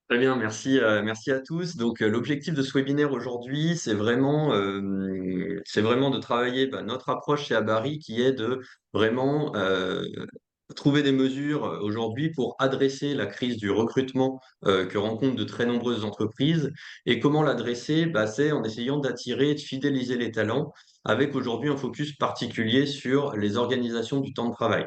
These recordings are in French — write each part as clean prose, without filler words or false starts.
Très bien, merci à tous. Donc, l'objectif de ce webinaire aujourd'hui, c'est vraiment de travailler notre approche chez Habari, qui est de vraiment trouver des mesures aujourd'hui pour adresser la crise du recrutement que rencontrent de très nombreuses entreprises. Et comment l'adresser? C'est en essayant d'attirer et de fidéliser les talents, avec aujourd'hui un focus particulier sur les organisations du temps de travail.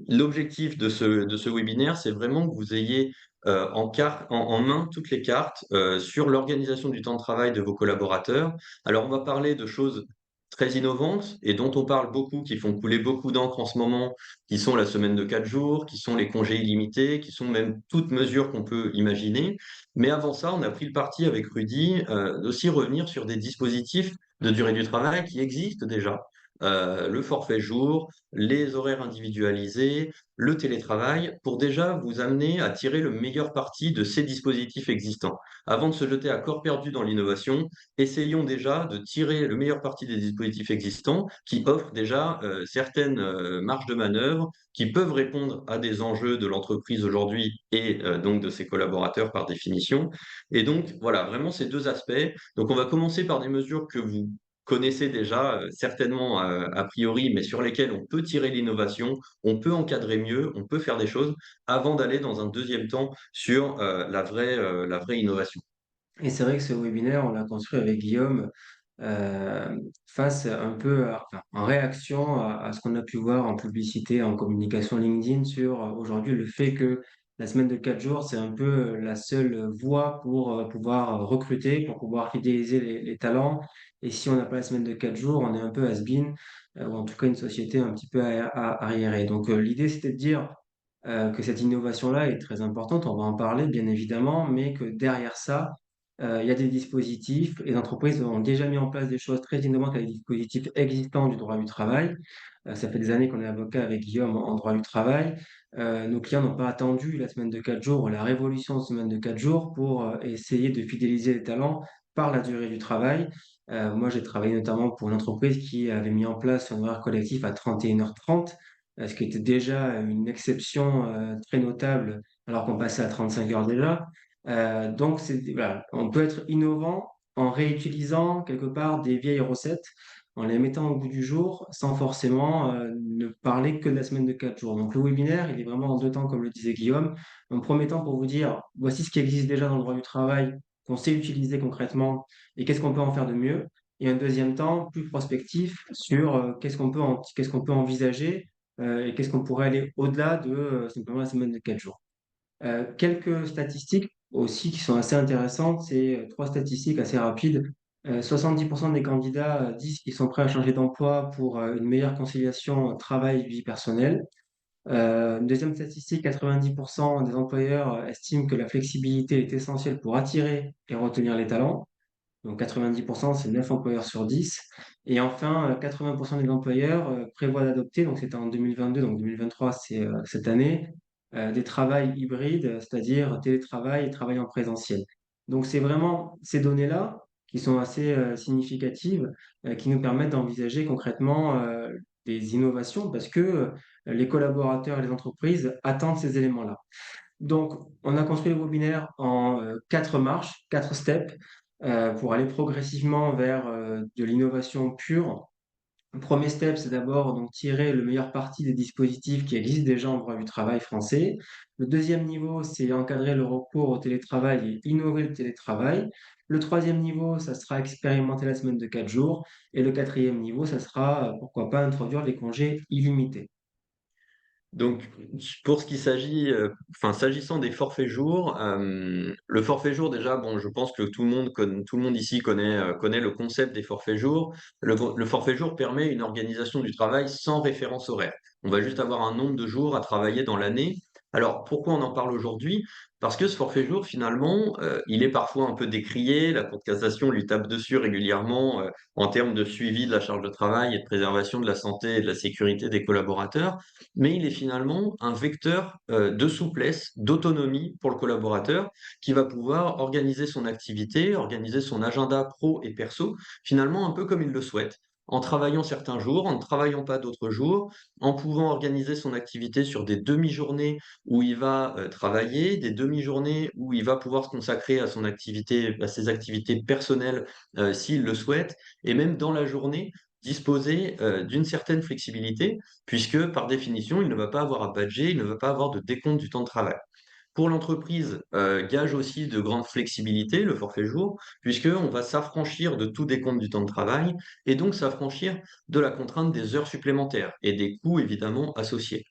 L'objectif de ce webinaire, c'est vraiment que vous ayez en main toutes les cartes sur l'organisation du temps de travail de vos collaborateurs. Alors, on va parler de choses très innovantes et dont on parle beaucoup, qui font couler beaucoup d'encre en ce moment, qui sont la semaine de 4 jours, qui sont les congés illimités, qui sont même toutes mesures qu'on peut imaginer. Mais avant ça, on a pris le parti avec Rudy d'aussi revenir sur des dispositifs de durée du travail qui existent déjà. Le forfait jour, les horaires individualisés, le télétravail, pour déjà vous amener à tirer le meilleur parti de ces dispositifs existants. Avant de se jeter à corps perdu dans l'innovation, essayons déjà de tirer le meilleur parti des dispositifs existants qui offrent déjà certaines marges de manœuvre, qui peuvent répondre à des enjeux de l'entreprise aujourd'hui et donc de ses collaborateurs par définition. Et donc, voilà, vraiment ces deux aspects. Donc, on va commencer par des mesures que vous connaissez déjà certainement a priori, mais sur lesquelles on peut tirer l'innovation, on peut encadrer mieux, on peut faire des choses avant d'aller dans un deuxième temps sur la vraie innovation. Et c'est vrai que ce webinaire, on l'a construit avec Guillaume face un peu en réaction à ce qu'on a pu voir en publicité, en communication LinkedIn sur aujourd'hui le fait que la semaine de 4 jours, c'est un peu la seule voie pour pouvoir recruter, pour pouvoir fidéliser les talents. Et si on n'a pas la semaine de 4 jours, on est un peu has-been, ou en tout cas une société un petit peu arriérée. Donc l'idée, c'était de dire que cette innovation-là est très importante, on va en parler bien évidemment, mais que derrière ça, il y a des dispositifs et les entreprises ont déjà mis en place des choses très innovantes avec des dispositifs existants du droit du travail. Ça fait des années qu'on est avocat avec Guillaume en droit du travail. Nos clients n'ont pas attendu la semaine de 4 jours, la révolution de semaine de 4 jours pour essayer de fidéliser les talents par la durée du travail. Moi, j'ai travaillé notamment pour une entreprise qui avait mis en place un horaire collectif à 31h30, ce qui était déjà une exception très notable alors qu'on passait à 35 heures déjà. Donc, voilà, on peut être innovant en réutilisant quelque part des vieilles recettes, en les mettant au goût du jour, sans forcément ne parler que de la semaine de 4 jours. Donc, le webinaire, il est vraiment en deux temps, comme le disait Guillaume. Un premier temps pour vous dire, voici ce qui existe déjà dans le droit du travail, qu'on sait utiliser concrètement, et qu'est-ce qu'on peut en faire de mieux. Et un deuxième temps, plus prospectif, sur qu'est-ce qu'on peut envisager et qu'est-ce qu'on pourrait aller au-delà de simplement la semaine de 4 jours. Quelques statistiques aussi qui sont assez intéressantes, c'est trois statistiques assez rapides. 70% des candidats disent qu'ils sont prêts à changer d'emploi pour une meilleure conciliation travail-vie personnelle. Une deuxième statistique, 90% des employeurs estiment que la flexibilité est essentielle pour attirer et retenir les talents. Donc 90%, c'est 9 employeurs sur 10. Et enfin, 80% des employeurs prévoient d'adopter, donc c'était en 2022, donc 2023, c'est cette année, des travails hybrides, c'est-à-dire télétravail et travail en présentiel. Donc c'est vraiment ces données-là qui sont assez significatives, qui nous permettent d'envisager concrètement des innovations parce que les collaborateurs et les entreprises attendent ces éléments-là. Donc, on a construit le webinaire en 4 marches, 4 steps, pour aller progressivement vers de l'innovation pure. Le premier step, c'est d'abord donc tirer le meilleur parti des dispositifs qui existent déjà en droit du travail français. Le deuxième niveau, c'est encadrer le recours au télétravail et innover le télétravail. Le troisième niveau, ça sera expérimenter la semaine de 4 jours. Et le quatrième niveau, ça sera, pourquoi pas, introduire les congés illimités. Donc, pour ce qui s'agit, s'agissant des forfaits jours, le forfait jour, déjà, bon, je pense que tout le monde ici connaît le concept des forfaits jours. Le forfait jour permet une organisation du travail sans référence horaire. On va juste avoir un nombre de jours à travailler dans l'année. Alors, pourquoi on en parle aujourd'hui? Parce que ce forfait jour, finalement, il est parfois un peu décrié. La Cour de cassation lui tape dessus régulièrement, en termes de suivi de la charge de travail et de préservation de la santé et de la sécurité des collaborateurs, mais il est finalement un vecteur de souplesse, d'autonomie pour le collaborateur qui va pouvoir organiser son activité, organiser son agenda pro et perso, finalement un peu comme il le souhaite, en travaillant certains jours, en ne travaillant pas d'autres jours, en pouvant organiser son activité sur des demi-journées où il va travailler, des demi-journées où il va pouvoir se consacrer à son activité, à ses activités personnelles s'il le souhaite, et même dans la journée, disposer d'une certaine flexibilité, puisque par définition, il ne va pas avoir à badger, il ne va pas avoir de décompte du temps de travail. Pour l'entreprise, gage aussi de grande flexibilité, le forfait jour, puisqu'on va s'affranchir de tout décompte du temps de travail et donc s'affranchir de la contrainte des heures supplémentaires et des coûts évidemment associés.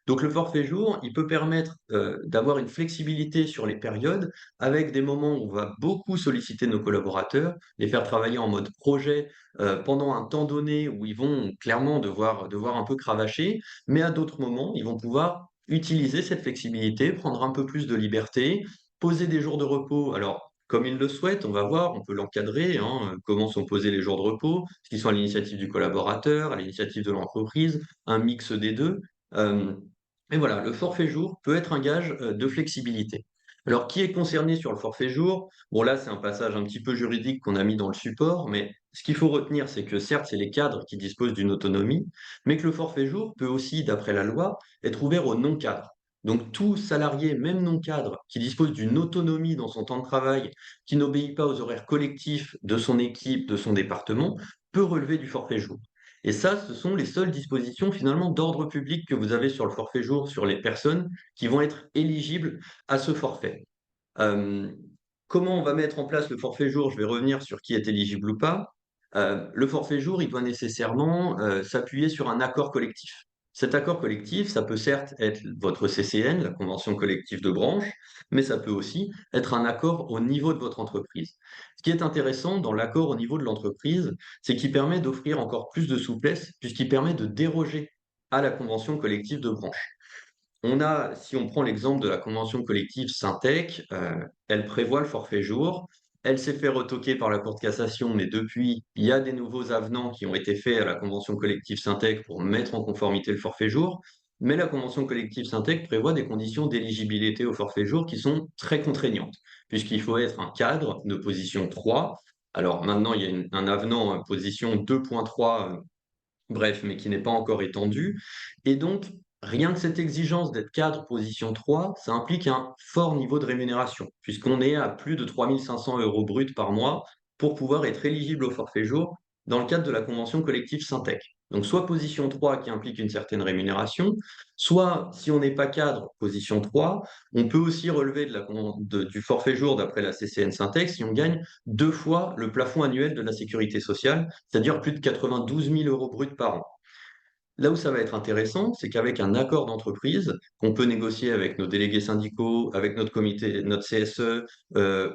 Donc le forfait jour, il peut permettre d'avoir une flexibilité sur les périodes, avec des moments où on va beaucoup solliciter nos collaborateurs, les faire travailler en mode projet pendant un temps donné où ils vont clairement devoir un peu cravacher, mais à d'autres moments, ils vont pouvoir utiliser cette flexibilité, prendre un peu plus de liberté, poser des jours de repos. Alors, comme ils le souhaitent, on va voir, on peut l'encadrer, hein, comment sont posés les jours de repos, ce qui sont à l'initiative du collaborateur, à l'initiative de l'entreprise, un mix des deux. Euh, et voilà, le forfait jour peut être un gage de flexibilité. Alors, qui est concerné sur le forfait jour? Bon, là, c'est un passage un petit peu juridique qu'on a mis dans le support, mais ce qu'il faut retenir, c'est que certes, c'est les cadres qui disposent d'une autonomie, mais que le forfait jour peut aussi, d'après la loi, être ouvert aux non-cadres. Donc, tout salarié, même non-cadre, qui dispose d'une autonomie dans son temps de travail, qui n'obéit pas aux horaires collectifs de son équipe, de son département, peut relever du forfait jour. Et ça, ce sont les seules dispositions finalement d'ordre public que vous avez sur le forfait jour, sur les personnes qui vont être éligibles à ce forfait. Euh, Comment on va mettre en place le forfait jour? Je vais revenir sur qui est éligible ou pas. Le forfait jour, il doit nécessairement s'appuyer sur un accord collectif. Cet accord collectif, ça peut certes être votre CCN, la convention collective de branche, mais ça peut aussi être un accord au niveau de votre entreprise. Ce qui est intéressant dans l'accord au niveau de l'entreprise, c'est qu'il permet d'offrir encore plus de souplesse, puisqu'il permet de déroger à la convention collective de branche. Si on prend l'exemple de la convention collective Syntec, elle prévoit le forfait jour. Elle s'est fait retoquer par la Cour de cassation, mais depuis, il y a des nouveaux avenants qui ont été faits à la convention collective Syntec pour mettre en conformité le forfait jour. Mais la convention collective Syntec prévoit des conditions d'éligibilité au forfait jour qui sont très contraignantes, puisqu'il faut être un cadre de position 3. Alors maintenant, il y a un avenant position 2.3, bref, mais qui n'est pas encore étendu. Et donc, rien que cette exigence d'être cadre position 3, ça implique un fort niveau de rémunération, puisqu'on est à plus de 3 500 € bruts par mois pour pouvoir être éligible au forfait jour dans le cadre de la convention collective Syntec. Donc, soit position 3 qui implique une certaine rémunération, soit, si on n'est pas cadre, position 3, on peut aussi relever du forfait jour d'après la CCN Syntec si on gagne 2 fois le plafond annuel de la sécurité sociale, c'est-à-dire plus de 92 000 € bruts par an. Là où ça va être intéressant, c'est qu'avec un accord d'entreprise qu'on peut négocier avec nos délégués syndicaux, avec notre comité, notre CSE,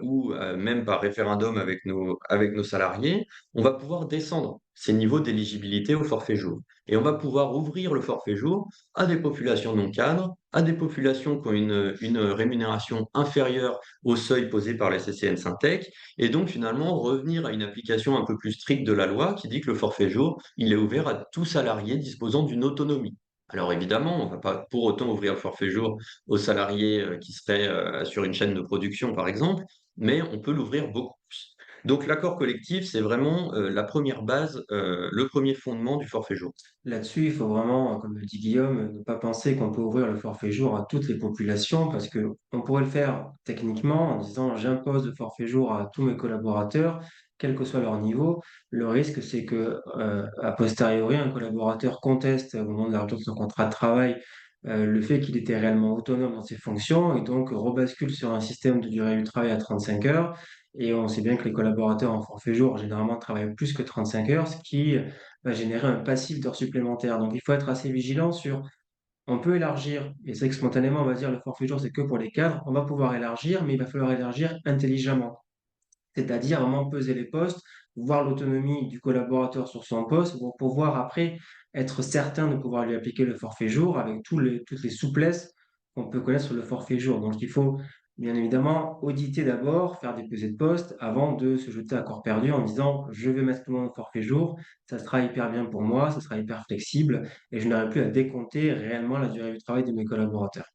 ou même par référendum avec nos salariés, on va pouvoir descendre ces niveaux d'éligibilité au forfait jour. Et on va pouvoir ouvrir le forfait jour à des populations non cadres, à des populations qui ont une rémunération inférieure au seuil posé par la CCN Syntec, et donc finalement revenir à une application un peu plus stricte de la loi qui dit que le forfait jour, il est ouvert à tout salarié disposant d'une autonomie. Alors évidemment, on ne va pas pour autant ouvrir le forfait jour aux salariés qui seraient sur une chaîne de production, par exemple, mais on peut l'ouvrir beaucoup plus. Donc l'accord collectif, c'est vraiment la première base, le premier fondement du forfait jour. Là-dessus, il faut vraiment, comme le dit Guillaume, ne pas penser qu'on peut ouvrir le forfait jour à toutes les populations parce que on pourrait le faire techniquement en disant j'impose le forfait jour à tous mes collaborateurs, quel que soit leur niveau. Le risque, c'est que, a posteriori, un collaborateur conteste au moment de la rupture de son contrat de travail le fait qu'il était réellement autonome dans ses fonctions et donc rebascule sur un système de durée du travail à 35 heures. Et on sait bien que les collaborateurs en forfait jour, généralement, travaillent plus que 35 heures, ce qui va générer un passif d'heures supplémentaires. Donc, il faut être assez vigilant sur, on peut élargir, et c'est que spontanément, on va dire le forfait jour, c'est que pour les cadres, on va pouvoir élargir, mais il va falloir élargir intelligemment. C'est-à-dire vraiment peser les postes, voir l'autonomie du collaborateur sur son poste pour pouvoir après être certain de pouvoir lui appliquer le forfait jour avec toutes les souplesses qu'on peut connaître sur le forfait jour. Donc il faut bien évidemment auditer d'abord, faire des pesées de poste avant de se jeter à corps perdu en disant je vais mettre tout le monde au forfait jour, ça sera hyper bien pour moi, ça sera hyper flexible et je n'aurai plus à décompter réellement la durée du travail de mes collaborateurs.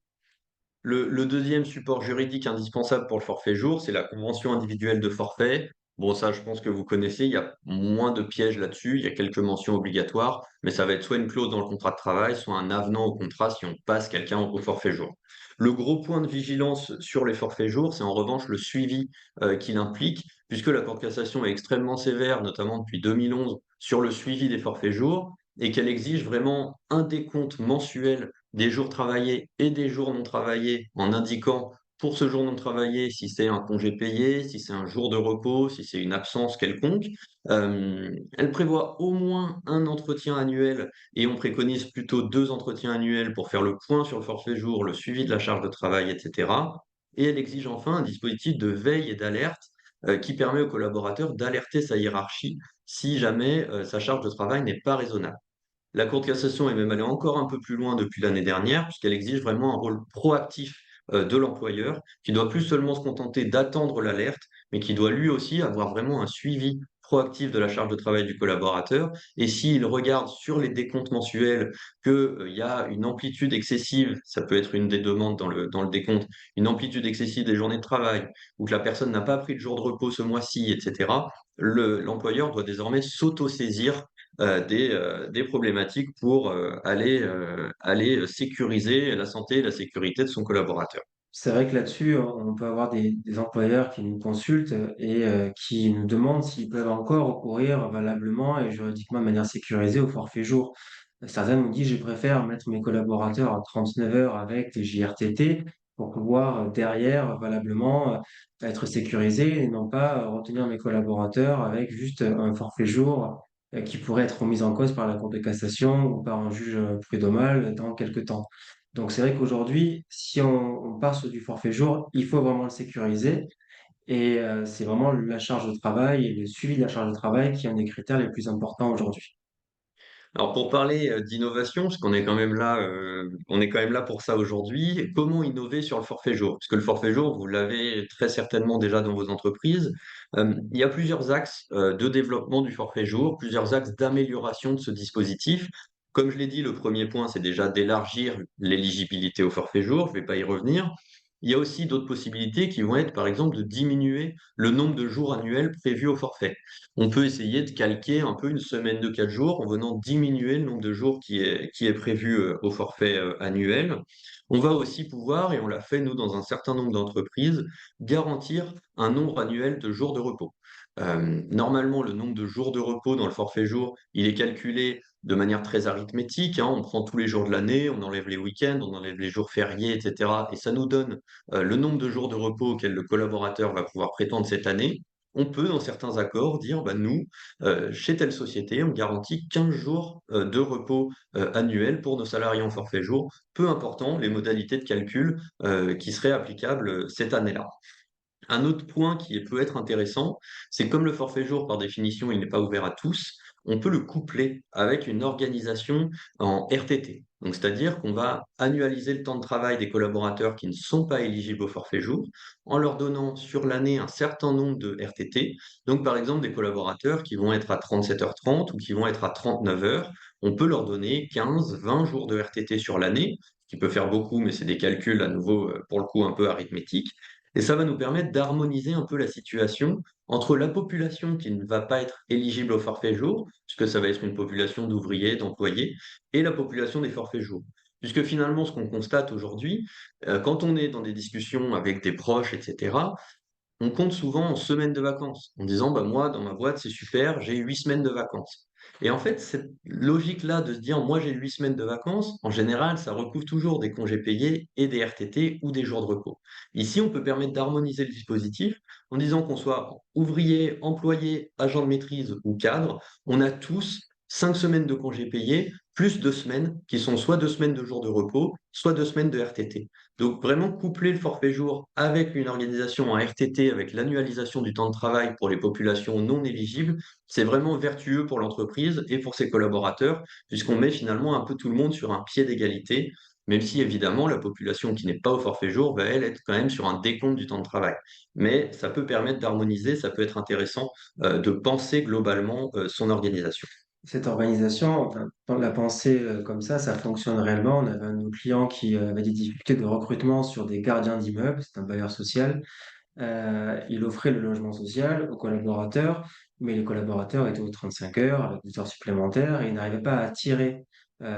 Le deuxième support juridique indispensable pour le forfait jour, c'est la convention individuelle de forfait. Bon, ça, je pense que vous connaissez, il y a moins de pièges là-dessus, il y a quelques mentions obligatoires, mais ça va être soit une clause dans le contrat de travail, soit un avenant au contrat si on passe quelqu'un au forfait jour. Le gros point de vigilance sur les forfaits jours, c'est en revanche le suivi qu'il implique, puisque la Cour de cassation est extrêmement sévère, notamment depuis 2011, sur le suivi des forfaits jours, et qu'elle exige vraiment un décompte mensuel des jours travaillés et des jours non travaillés, en indiquant pour ce jour non travaillé, si c'est un congé payé, si c'est un jour de repos, si c'est une absence quelconque. Elle prévoit au moins un entretien annuel et on préconise plutôt 2 entretiens annuels pour faire le point sur le forfait jour, le suivi de la charge de travail, etc. Et elle exige enfin un dispositif de veille et d'alerte qui permet au collaborateur d'alerter sa hiérarchie si jamais sa charge de travail n'est pas raisonnable. La Cour de cassation est même allée encore un peu plus loin depuis l'année dernière, puisqu'elle exige vraiment un rôle proactif de l'employeur, qui doit plus seulement se contenter d'attendre l'alerte, mais qui doit lui aussi avoir vraiment un suivi proactif de la charge de travail du collaborateur. Et s'il regarde sur les décomptes mensuels qu'il y a une amplitude excessive, ça peut être une des demandes dans le décompte, une amplitude excessive des journées de travail, ou que la personne n'a pas pris de jour de repos ce mois-ci, etc., l'employeur doit désormais s'auto-saisir des problématiques pour aller sécuriser la santé et la sécurité de son collaborateur. C'est vrai que là-dessus, on peut avoir des employeurs qui nous consultent et qui nous demandent s'ils peuvent encore recourir valablement et juridiquement de manière sécurisée au forfait jour. Certains nous disent, je préfère mettre mes collaborateurs à 39 heures avec des JRTT pour pouvoir derrière valablement être sécurisés et non pas retenir mes collaborateurs avec juste un forfait jour qui pourrait être remis en cause par la Cour de cassation ou par un juge prud'homal dans quelques temps. Donc c'est vrai qu'aujourd'hui, si on part sur du forfait jour, il faut vraiment le sécuriser et c'est vraiment la charge de travail et le suivi de la charge de travail qui est un des critères les plus importants aujourd'hui. Alors pour parler d'innovation, parce qu'on est quand même là, on est quand même là pour ça aujourd'hui, comment innover sur le forfait jour? Parce que le forfait jour, vous l'avez très certainement déjà dans vos entreprises. Il y a plusieurs axes de développement du forfait jour, plusieurs axes d'amélioration de ce dispositif. Comme je l'ai dit, le premier point, c'est déjà d'élargir l'éligibilité au forfait jour. Je ne vais pas y revenir. Il y a aussi d'autres possibilités qui vont être, par exemple, de diminuer le nombre de jours annuels prévus au forfait. On peut essayer de calquer un peu une semaine de 4 jours en venant diminuer le nombre de jours qui est prévu au forfait annuel. On va aussi pouvoir, et on l'a fait nous dans un certain nombre d'entreprises, garantir un nombre annuel de jours de repos. Normalement, le nombre de jours de repos dans le forfait jour, il est calculé de manière très arithmétique, hein. On prend tous les jours de l'année, on enlève les week-ends, on enlève les jours fériés, etc. Et ça nous donne le nombre de jours de repos auxquels le collaborateur va pouvoir prétendre cette année. On peut, dans certains accords, dire, bah, nous, chez telle société, on garantit 15 jours de repos annuels pour nos salariés en forfait jour, peu important les modalités de calcul qui seraient applicables cette année-là. Un autre point qui peut être intéressant, c'est que comme le forfait jour, par définition, il n'est pas ouvert à tous, on peut le coupler avec une organisation en RTT. Donc, c'est-à-dire qu'on va annualiser le temps de travail des collaborateurs qui ne sont pas éligibles au forfait jour en leur donnant sur l'année un certain nombre de RTT. Donc, par exemple, des collaborateurs qui vont être à 37h30 ou qui vont être à 39 heures, on peut leur donner 15, 20 jours de RTT sur l'année, ce qui peut faire beaucoup, mais c'est des calculs à nouveau, pour le coup, un peu arithmétiques. Et ça va nous permettre d'harmoniser un peu la situation entre la population qui ne va pas être éligible au forfait jour, puisque ça va être une population d'ouvriers, d'employés, et la population des forfaits jours. Puisque finalement, ce qu'on constate aujourd'hui, quand on est dans des discussions avec des proches, etc., on compte souvent en semaines de vacances, en disant bah moi dans ma boîte c'est super, j'ai 8 semaines de vacances. Et en fait, cette logique-là de se dire moi j'ai 8 semaines de vacances, en général, ça recouvre toujours des congés payés et des RTT ou des jours de repos. Ici, on peut permettre d'harmoniser le dispositif en disant qu'on soit ouvrier, employé, agent de maîtrise ou cadre, on a tous 5 semaines de congés payés plus 2 semaines qui sont soit 2 semaines de jours de repos, soit 2 semaines de RTT. Donc vraiment coupler le forfait jour avec une organisation en RTT, avec l'annualisation du temps de travail pour les populations non éligibles, c'est vraiment vertueux pour l'entreprise et pour ses collaborateurs, puisqu'on met finalement un peu tout le monde sur un pied d'égalité, même si évidemment la population qui n'est pas au forfait jour va elle être quand même sur un décompte du temps de travail. Mais ça peut permettre d'harmoniser, ça peut être intéressant de penser globalement son organisation. Cette organisation, enfin, dans la pensée comme ça fonctionne réellement. On avait un de nos clients qui avait des difficultés de recrutement sur des gardiens d'immeubles, c'est un bailleur social. Il offrait le logement social aux collaborateurs, mais les collaborateurs étaient aux 35 heures, avec des heures supplémentaires, et il n'arrivait pas à attirer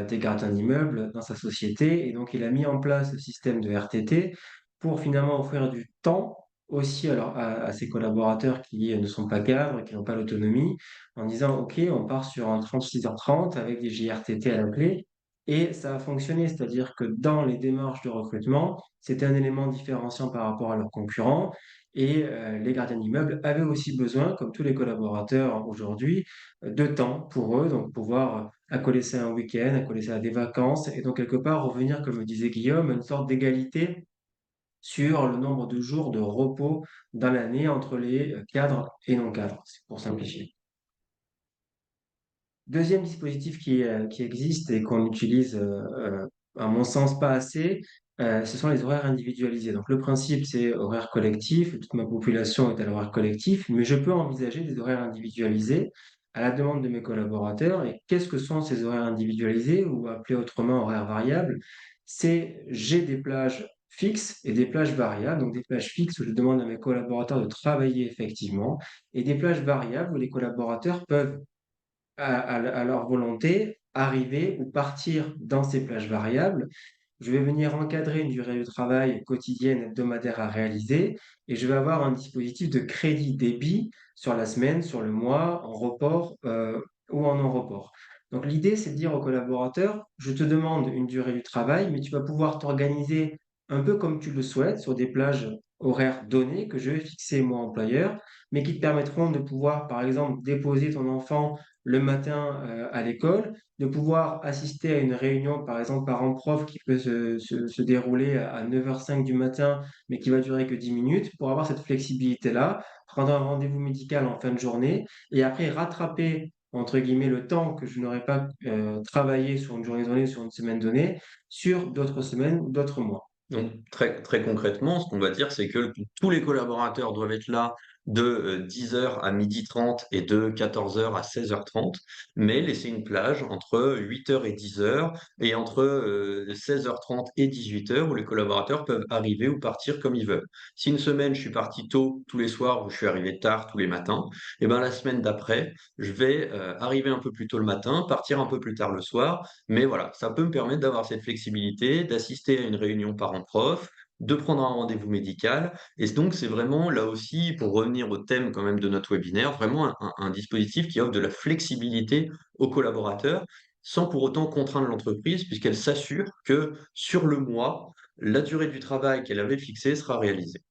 des gardiens d'immeubles dans sa société. Et donc, il a mis en place le système de RTT pour finalement offrir du temps aussi alors, à ses collaborateurs qui ne sont pas cadres, qui n'ont pas l'autonomie, en disant, OK, on part sur un 36h30 avec des JRTT à la clé. Et ça a fonctionné, c'est-à-dire que dans les démarches de recrutement, c'était un élément différenciant par rapport à leurs concurrents. Et les gardiens d'immeuble avaient aussi besoin, comme tous les collaborateurs aujourd'hui, de temps pour eux, donc pouvoir accoler ça à un week-end, accoler ça à des vacances, et donc quelque part revenir, comme le disait Guillaume, à une sorte d'égalité sur le nombre de jours de repos dans l'année entre les cadres et non-cadres, c'est pour simplifier. Deuxième dispositif qui existe et qu'on utilise, à mon sens, pas assez, ce sont les horaires individualisés. Donc, le principe, c'est horaire collectif. Toute ma population est à l'horaire collectif, mais je peux envisager des horaires individualisés à la demande de mes collaborateurs. Et qu'est-ce que sont ces horaires individualisés ou appelés autrement horaires variables? C'est j'ai des plages fixes et des plages variables. Donc, des plages fixes où je demande à mes collaborateurs de travailler effectivement et des plages variables où les collaborateurs peuvent à leur volonté, arriver ou partir dans ces plages variables. Je vais venir encadrer une durée de travail quotidienne, hebdomadaire à réaliser, et je vais avoir un dispositif de crédit débit sur la semaine, sur le mois, en report ou en non-report. Donc l'idée, c'est de dire aux collaborateurs, je te demande une durée du travail, mais tu vas pouvoir t'organiser un peu comme tu le souhaites sur des plages horaires données que je vais fixer moi employeur, mais qui te permettront de pouvoir, par exemple, déposer ton enfant le matin à l'école, de pouvoir assister à une réunion, par exemple, parents-prof qui peut se dérouler à 9h05 du matin, mais qui va durer que 10 minutes, pour avoir cette flexibilité-là, prendre un rendez-vous médical en fin de journée, et après rattraper, entre guillemets, le temps que je n'aurais pas travaillé sur une journée donnée, sur une semaine donnée, sur d'autres semaines ou d'autres mois. Donc, très, très concrètement, ce qu'on va dire, c'est que tous les collaborateurs doivent être là de 10 heures à 12h30 et de 14 heures à 16h30, mais laisser une plage entre 8 heures et 10 heures et entre 16h30 et 18 heures où les collaborateurs peuvent arriver ou partir comme ils veulent. Si une semaine, je suis parti tôt tous les soirs ou je suis arrivé tard tous les matins, et ben la semaine d'après, je vais arriver un peu plus tôt le matin, partir un peu plus tard le soir, mais voilà, ça peut me permettre d'avoir cette flexibilité, d'assister à une réunion parents-prof, de prendre un rendez-vous médical. Et donc, c'est vraiment là aussi, pour revenir au thème quand même de notre webinaire, vraiment un dispositif qui offre de la flexibilité aux collaborateurs sans pour autant contraindre l'entreprise, puisqu'elle s'assure que sur le mois, la durée du travail qu'elle avait fixée sera réalisée.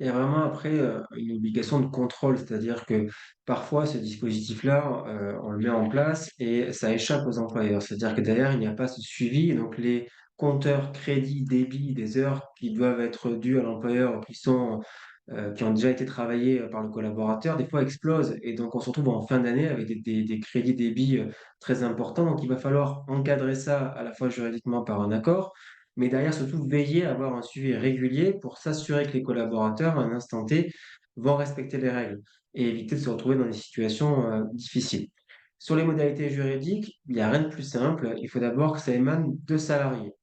Il y a vraiment après une obligation de contrôle, c'est-à-dire que parfois ce dispositif-là, on le met en place et ça échappe aux employeurs. C'est-à-dire que derrière, il n'y a pas ce suivi. Donc les compteurs crédit, débit des heures qui doivent être dues à l'employeur, qui ont déjà été travaillées par le collaborateur, des fois explosent. Et donc on se retrouve en fin d'année avec des crédits débit très importants. Donc il va falloir encadrer ça à la fois juridiquement par un accord, mais derrière, surtout, veiller à avoir un suivi régulier pour s'assurer que les collaborateurs, à un instant T, vont respecter les règles et éviter de se retrouver dans des situations difficiles. Sur les modalités juridiques, il n'y a rien de plus simple. Il faut d'abord que ça émane de salariés.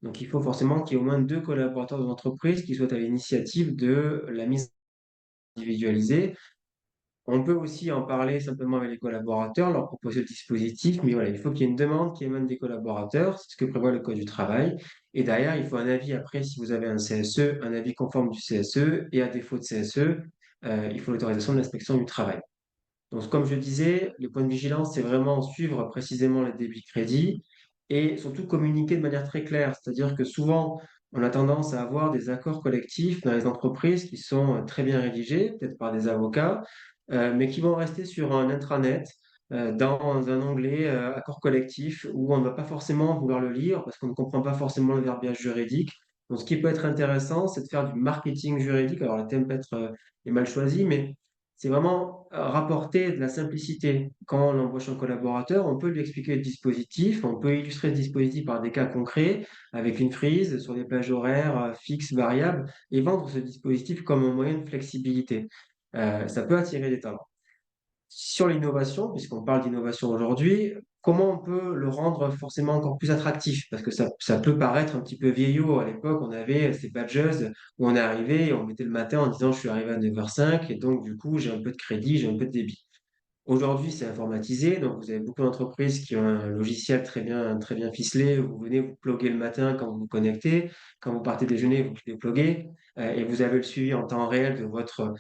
Donc, il faut forcément qu'il y ait au moins deux collaborateurs de l'entreprise qui soient à l'initiative de la mise individualisée. On peut aussi en parler simplement avec les collaborateurs, leur proposer le dispositif, mais voilà, il faut qu'il y ait une demande qui émane des collaborateurs, c'est ce que prévoit le Code du travail. Et derrière, il faut un avis après, si vous avez un CSE, un avis conforme du CSE, et à défaut de CSE, il faut l'autorisation de l'inspection du travail. Donc, comme je disais, les points de vigilance, c'est vraiment suivre précisément les débits crédits et surtout communiquer de manière très claire. C'est-à-dire que souvent, on a tendance à avoir des accords collectifs dans les entreprises qui sont très bien rédigés, peut-être par des avocats, mais qui vont rester sur un intranet, dans un onglet accord collectif, où on ne va pas forcément vouloir le lire parce qu'on ne comprend pas forcément le verbiage juridique. Donc, ce qui peut être intéressant, c'est de faire du marketing juridique. Alors, le thème peut être est mal choisi, mais c'est vraiment rapporter de la simplicité. Quand on embauche un collaborateur, on peut lui expliquer le dispositif, on peut illustrer le dispositif par des cas concrets, avec une frise sur des plages horaires fixes, variables, et vendre ce dispositif comme un moyen de flexibilité. Ça peut attirer des talents. Sur l'innovation, puisqu'on parle d'innovation aujourd'hui, comment on peut le rendre forcément encore plus attractif? Parce que ça peut paraître un petit peu vieillot. À l'époque, on avait ces badges où on est arrivé et on mettait le matin en disant je suis arrivé à 9h05 et donc du coup j'ai un peu de crédit, j'ai un peu de débit. Aujourd'hui, c'est informatisé, donc vous avez beaucoup d'entreprises qui ont un logiciel très bien ficelé. Vous venez vous pluguez le matin quand vous vous connectez, quand vous partez déjeuner, vous dépluguez, et vous avez le suivi en temps réel de votre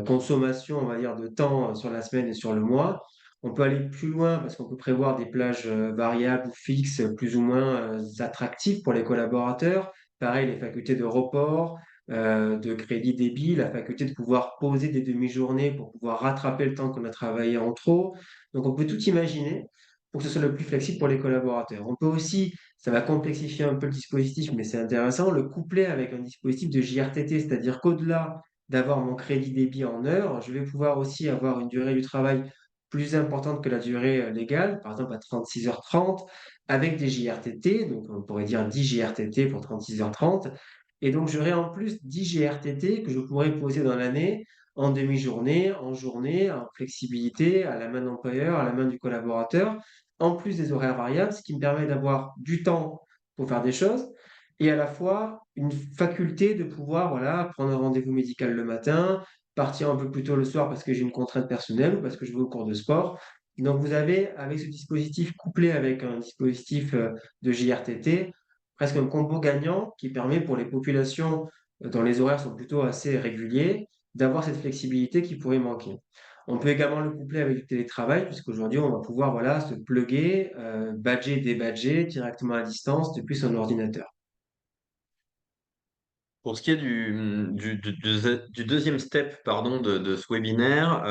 consommation, on va dire, de temps sur la semaine et sur le mois. On peut aller plus loin parce qu'on peut prévoir des plages variables ou fixes, plus ou moins attractives pour les collaborateurs. Pareil, les facultés de report, de crédit débit, la faculté de pouvoir poser des demi-journées pour pouvoir rattraper le temps qu'on a travaillé en trop. Donc, on peut tout imaginer pour que ce soit le plus flexible pour les collaborateurs. On peut aussi, ça va complexifier un peu le dispositif, mais c'est intéressant, le coupler avec un dispositif de JRTT, c'est-à-dire qu'au-delà d'avoir mon crédit débit en heures, je vais pouvoir aussi avoir une durée du travail plus importante que la durée légale, par exemple à 36h30, avec des JRTT, donc on pourrait dire 10 JRTT pour 36h30, et donc, j'aurai en plus 10 GRTT que je pourrais poser dans l'année en demi-journée, en journée, en flexibilité, à la main de l'employeur, à la main du collaborateur, en plus des horaires variables, ce qui me permet d'avoir du temps pour faire des choses et à la fois une faculté de pouvoir voilà, prendre un rendez-vous médical le matin, partir un peu plus tôt le soir parce que j'ai une contrainte personnelle ou parce que je vais au cours de sport. Donc, vous avez, avec ce dispositif couplé avec un dispositif de JRTT, presque un combo gagnant qui permet pour les populations dont les horaires sont plutôt assez réguliers d'avoir cette flexibilité qui pourrait manquer. On peut également le coupler avec du télétravail, puisqu'aujourd'hui, on va pouvoir voilà, se plugger, badger, débadger directement à distance depuis son ordinateur. Pour ce qui est du deuxième step pardon, de ce webinaire,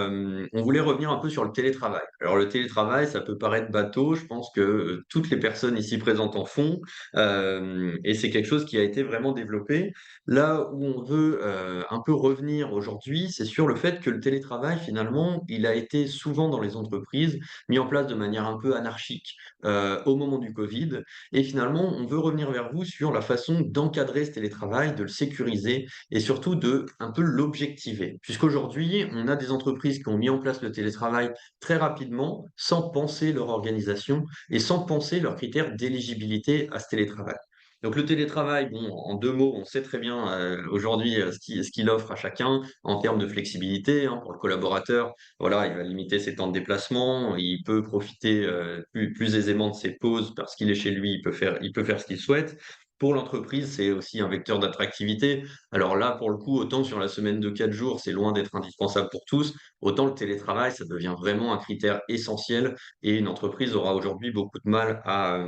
on voulait revenir un peu sur le télétravail. Alors le télétravail, ça peut paraître bateau, je pense que toutes les personnes ici présentes en font, et c'est quelque chose qui a été vraiment développé. Là où on veut un peu revenir aujourd'hui, c'est sur le fait que le télétravail, finalement, il a été souvent dans les entreprises mis en place de manière un peu anarchique au moment du Covid. Et finalement, on veut revenir vers vous sur la façon d'encadrer ce télétravail, de le sécuriser et surtout de un peu l'objectiver. Puisqu'aujourd'hui, on a des entreprises qui ont mis en place le télétravail très rapidement, sans penser leur organisation et sans penser leurs critères d'éligibilité à ce télétravail. Donc le télétravail, bon, en deux mots, on sait très bien aujourd'hui ce qu'il offre à chacun en termes de flexibilité hein, pour le collaborateur. Voilà, il va limiter ses temps de déplacement, il peut profiter plus aisément de ses pauses parce qu'il est chez lui, il peut faire ce qu'il souhaite. Pour l'entreprise, c'est aussi un vecteur d'attractivité. Alors là, pour le coup, autant sur la semaine de 4 jours, c'est loin d'être indispensable pour tous, autant le télétravail, ça devient vraiment un critère essentiel et une entreprise aura aujourd'hui beaucoup de mal à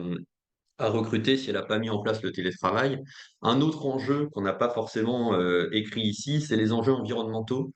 recruter si elle n'a pas mis en place le télétravail. Un autre enjeu qu'on n'a pas forcément écrit ici, c'est les enjeux environnementaux.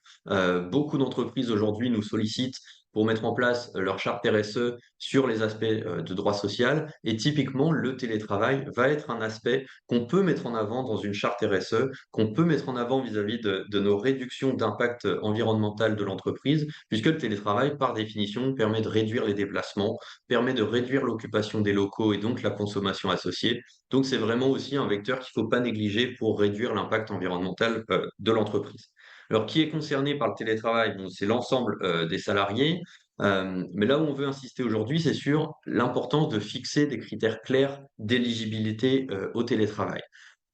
Beaucoup d'entreprises aujourd'hui nous sollicitent pour mettre en place leur charte RSE sur les aspects de droit social. Et typiquement, le télétravail va être un aspect qu'on peut mettre en avant dans une charte RSE, qu'on peut mettre en avant vis-à-vis de nos réductions d'impact environnemental de l'entreprise, puisque le télétravail, par définition, permet de réduire les déplacements, permet de réduire l'occupation des locaux et donc la consommation associée. Donc c'est vraiment aussi un vecteur qu'il ne faut pas négliger pour réduire l'impact environnemental de l'entreprise. Alors qui est concerné par le télétravail? Bon, c'est l'ensemble des salariés. Mais là où on veut insister aujourd'hui, c'est sur l'importance de fixer des critères clairs d'éligibilité au télétravail.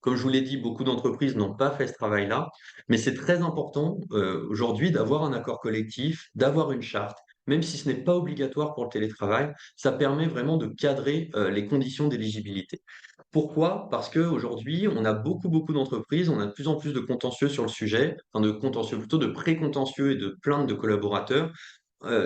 Comme je vous l'ai dit, beaucoup d'entreprises n'ont pas fait ce travail-là, mais c'est très important aujourd'hui d'avoir un accord collectif, d'avoir une charte, même si ce n'est pas obligatoire pour le télétravail, ça permet vraiment de cadrer les conditions d'éligibilité. Pourquoi? Parce qu'aujourd'hui, on a beaucoup d'entreprises, on a de plus en plus de contentieux sur le sujet, enfin de contentieux plutôt de pré-contentieux et de plaintes de collaborateurs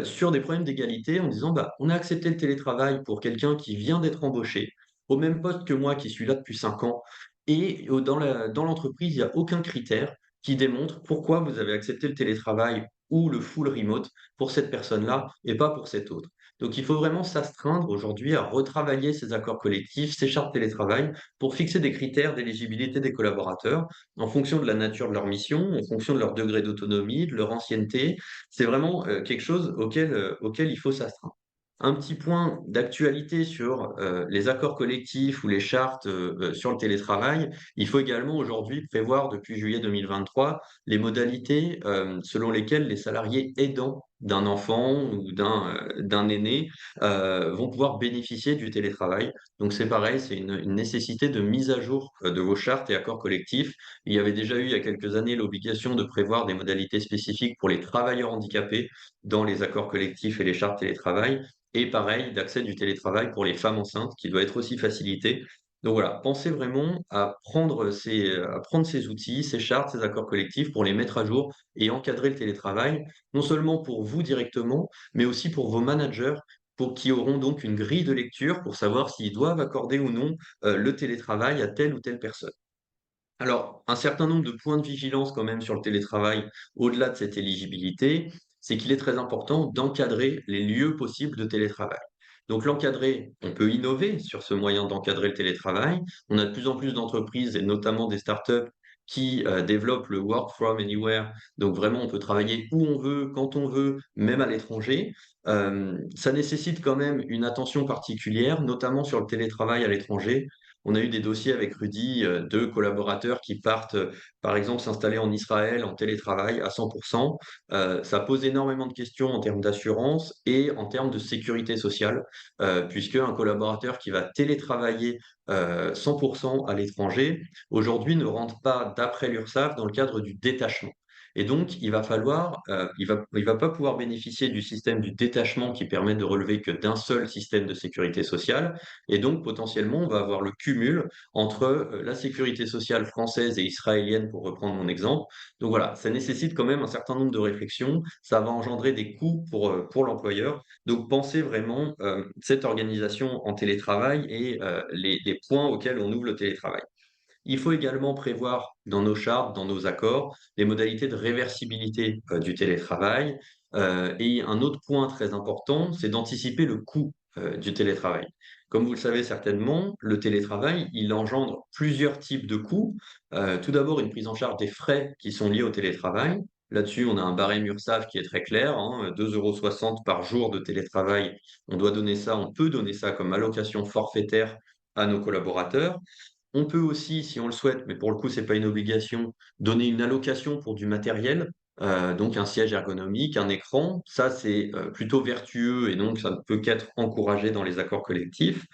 sur des problèmes d'égalité en disant bah, on a accepté le télétravail pour quelqu'un qui vient d'être embauché au même poste que moi qui suis là depuis 5 ans et dans l'entreprise, il n'y a aucun critère qui démontre pourquoi vous avez accepté le télétravail ou le full remote pour cette personne-là et pas pour cette autre. Donc il faut vraiment s'astreindre aujourd'hui à retravailler ces accords collectifs, ces chartes télétravail pour fixer des critères d'éligibilité des collaborateurs en fonction de la nature de leur mission, en fonction de leur degré d'autonomie, de leur ancienneté. C'est vraiment quelque chose auquel il faut s'astreindre. Un petit point d'actualité sur les accords collectifs ou les chartes sur le télétravail. Il faut également aujourd'hui prévoir depuis juillet 2023 les modalités selon lesquelles les salariés aidants d'un enfant ou d'un aîné vont pouvoir bénéficier du télétravail. Donc c'est pareil, c'est une nécessité de mise à jour de vos chartes et accords collectifs. Il y avait déjà eu il y a quelques années l'obligation de prévoir des modalités spécifiques pour les travailleurs handicapés dans les accords collectifs et les chartes télétravail. Et pareil, d'accès du télétravail pour les femmes enceintes qui doit être aussi facilité. Donc voilà, pensez vraiment à prendre ces outils, ces chartes, ces accords collectifs pour les mettre à jour et encadrer le télétravail, non seulement pour vous directement, mais aussi pour vos managers, pour qui auront donc une grille de lecture pour savoir s'ils doivent accorder ou non le télétravail à telle ou telle personne. Alors, un certain nombre de points de vigilance quand même sur le télétravail, au-delà de cette éligibilité, c'est qu'il est très important d'encadrer les lieux possibles de télétravail. Donc l'encadrer, on peut innover sur ce moyen d'encadrer le télétravail. On a de plus en plus d'entreprises et notamment des startups qui développent le work from anywhere. Donc vraiment, on peut travailler où on veut, quand on veut, même à l'étranger. Ça nécessite quand même une attention particulière, notamment sur le télétravail à l'étranger. On a eu des dossiers avec Rudy, 2 collaborateurs qui partent, par exemple, s'installer en Israël en télétravail à 100. Ça pose énormément de questions en termes d'assurance et en termes de sécurité sociale, puisque un collaborateur qui va télétravailler, 100 à l'étranger, aujourd'hui ne rentre pas d'après l'URSSAF dans le cadre du détachement. Et donc, il va falloir, il va pas pouvoir bénéficier du système du détachement qui permet de relever que d'un seul système de sécurité sociale, et donc, potentiellement, on va avoir le cumul entre la sécurité sociale française et israélienne, pour reprendre mon exemple. Donc voilà, ça nécessite quand même un certain nombre de réflexions. Ça va engendrer des coûts pour l'employeur. Donc pensez vraiment cette organisation en télétravail et les points auxquels on ouvre le télétravail. Il faut également prévoir dans nos chartes, dans nos accords, les modalités de réversibilité du télétravail. Et un autre point très important, c'est d'anticiper le coût du télétravail. Comme vous le savez certainement, le télétravail, il engendre plusieurs types de coûts. Tout d'abord, une prise en charge des frais qui sont liés au télétravail. Là-dessus, on a un barème URSSAF qui est très clair, hein, 2,60 € par jour de télétravail. On doit donner ça, on peut donner ça comme allocation forfaitaire à nos collaborateurs. On peut aussi, si on le souhaite, mais pour le coup, c'est pas une obligation, donner une allocation pour du matériel, donc un siège ergonomique, un écran. Ça, c'est plutôt vertueux et donc ça ne peut qu'être encouragé dans les accords collectifs.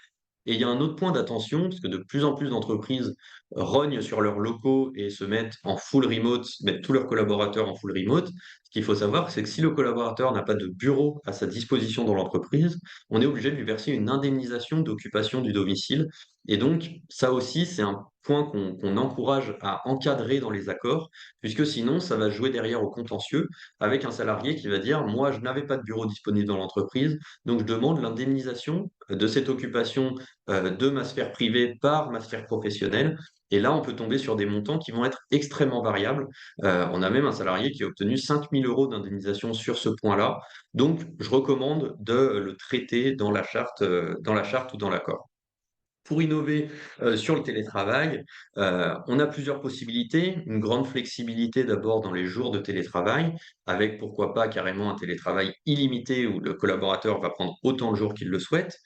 Et il y a un autre point d'attention, parce que de plus en plus d'entreprises rognent sur leurs locaux et se mettent en full remote, mettent tous leurs collaborateurs en full remote. Ce qu'il faut savoir, c'est que si le collaborateur n'a pas de bureau à sa disposition dans l'entreprise, on est obligé de lui verser une indemnisation d'occupation du domicile. Et donc, ça aussi, c'est un point qu'on encourage à encadrer dans les accords, puisque sinon, ça va jouer derrière au contentieux avec un salarié qui va dire, moi, je n'avais pas de bureau disponible dans l'entreprise, donc je demande l'indemnisation de cette occupation de ma sphère privée par ma sphère professionnelle. Et là, on peut tomber sur des montants qui vont être extrêmement variables. On a même un salarié qui a obtenu 5 000 € d'indemnisation sur ce point-là. Donc, je recommande de le traiter dans la charte ou dans l'accord. Pour innover sur le télétravail, on a plusieurs possibilités. Une grande flexibilité d'abord dans les jours de télétravail, avec pourquoi pas carrément un télétravail illimité où le collaborateur va prendre autant de jours qu'il le souhaite.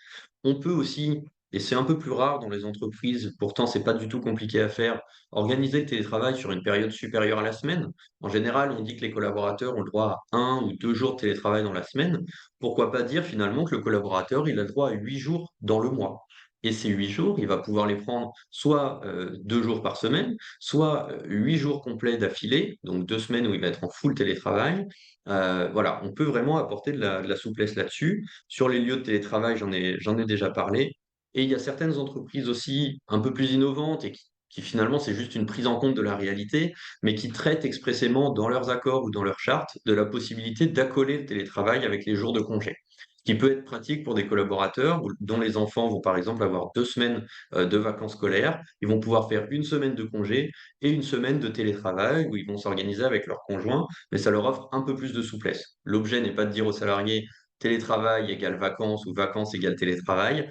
On peut aussi, et c'est un peu plus rare dans les entreprises, pourtant c'est pas du tout compliqué à faire, organiser le télétravail sur une période supérieure à la semaine. En général, on dit que les collaborateurs ont le droit à 1 ou 2 jours de télétravail dans la semaine. Pourquoi pas dire finalement que le collaborateur, il a le droit à 8 jours dans le mois? Et ces 8 jours, il va pouvoir les prendre soit 2 jours par semaine, soit 8 jours complets d'affilée, donc 2 semaines où il va être en full télétravail. Voilà, on peut vraiment apporter de la souplesse là-dessus. Sur les lieux de télétravail, j'en ai déjà parlé. Et il y a certaines entreprises aussi un peu plus innovantes et qui finalement, c'est juste une prise en compte de la réalité, mais qui traitent expressément dans leurs accords ou dans leurs chartes de la possibilité d'accoler le télétravail avec les jours de congé. Ce qui peut être pratique pour des collaborateurs dont les enfants vont par exemple avoir 2 semaines de vacances scolaires. Ils vont pouvoir faire une semaine de congé et une semaine de télétravail où ils vont s'organiser avec leurs conjoints, mais ça leur offre un peu plus de souplesse. L'objet n'est pas de dire aux salariés télétravail égale vacances ou vacances égale télétravail,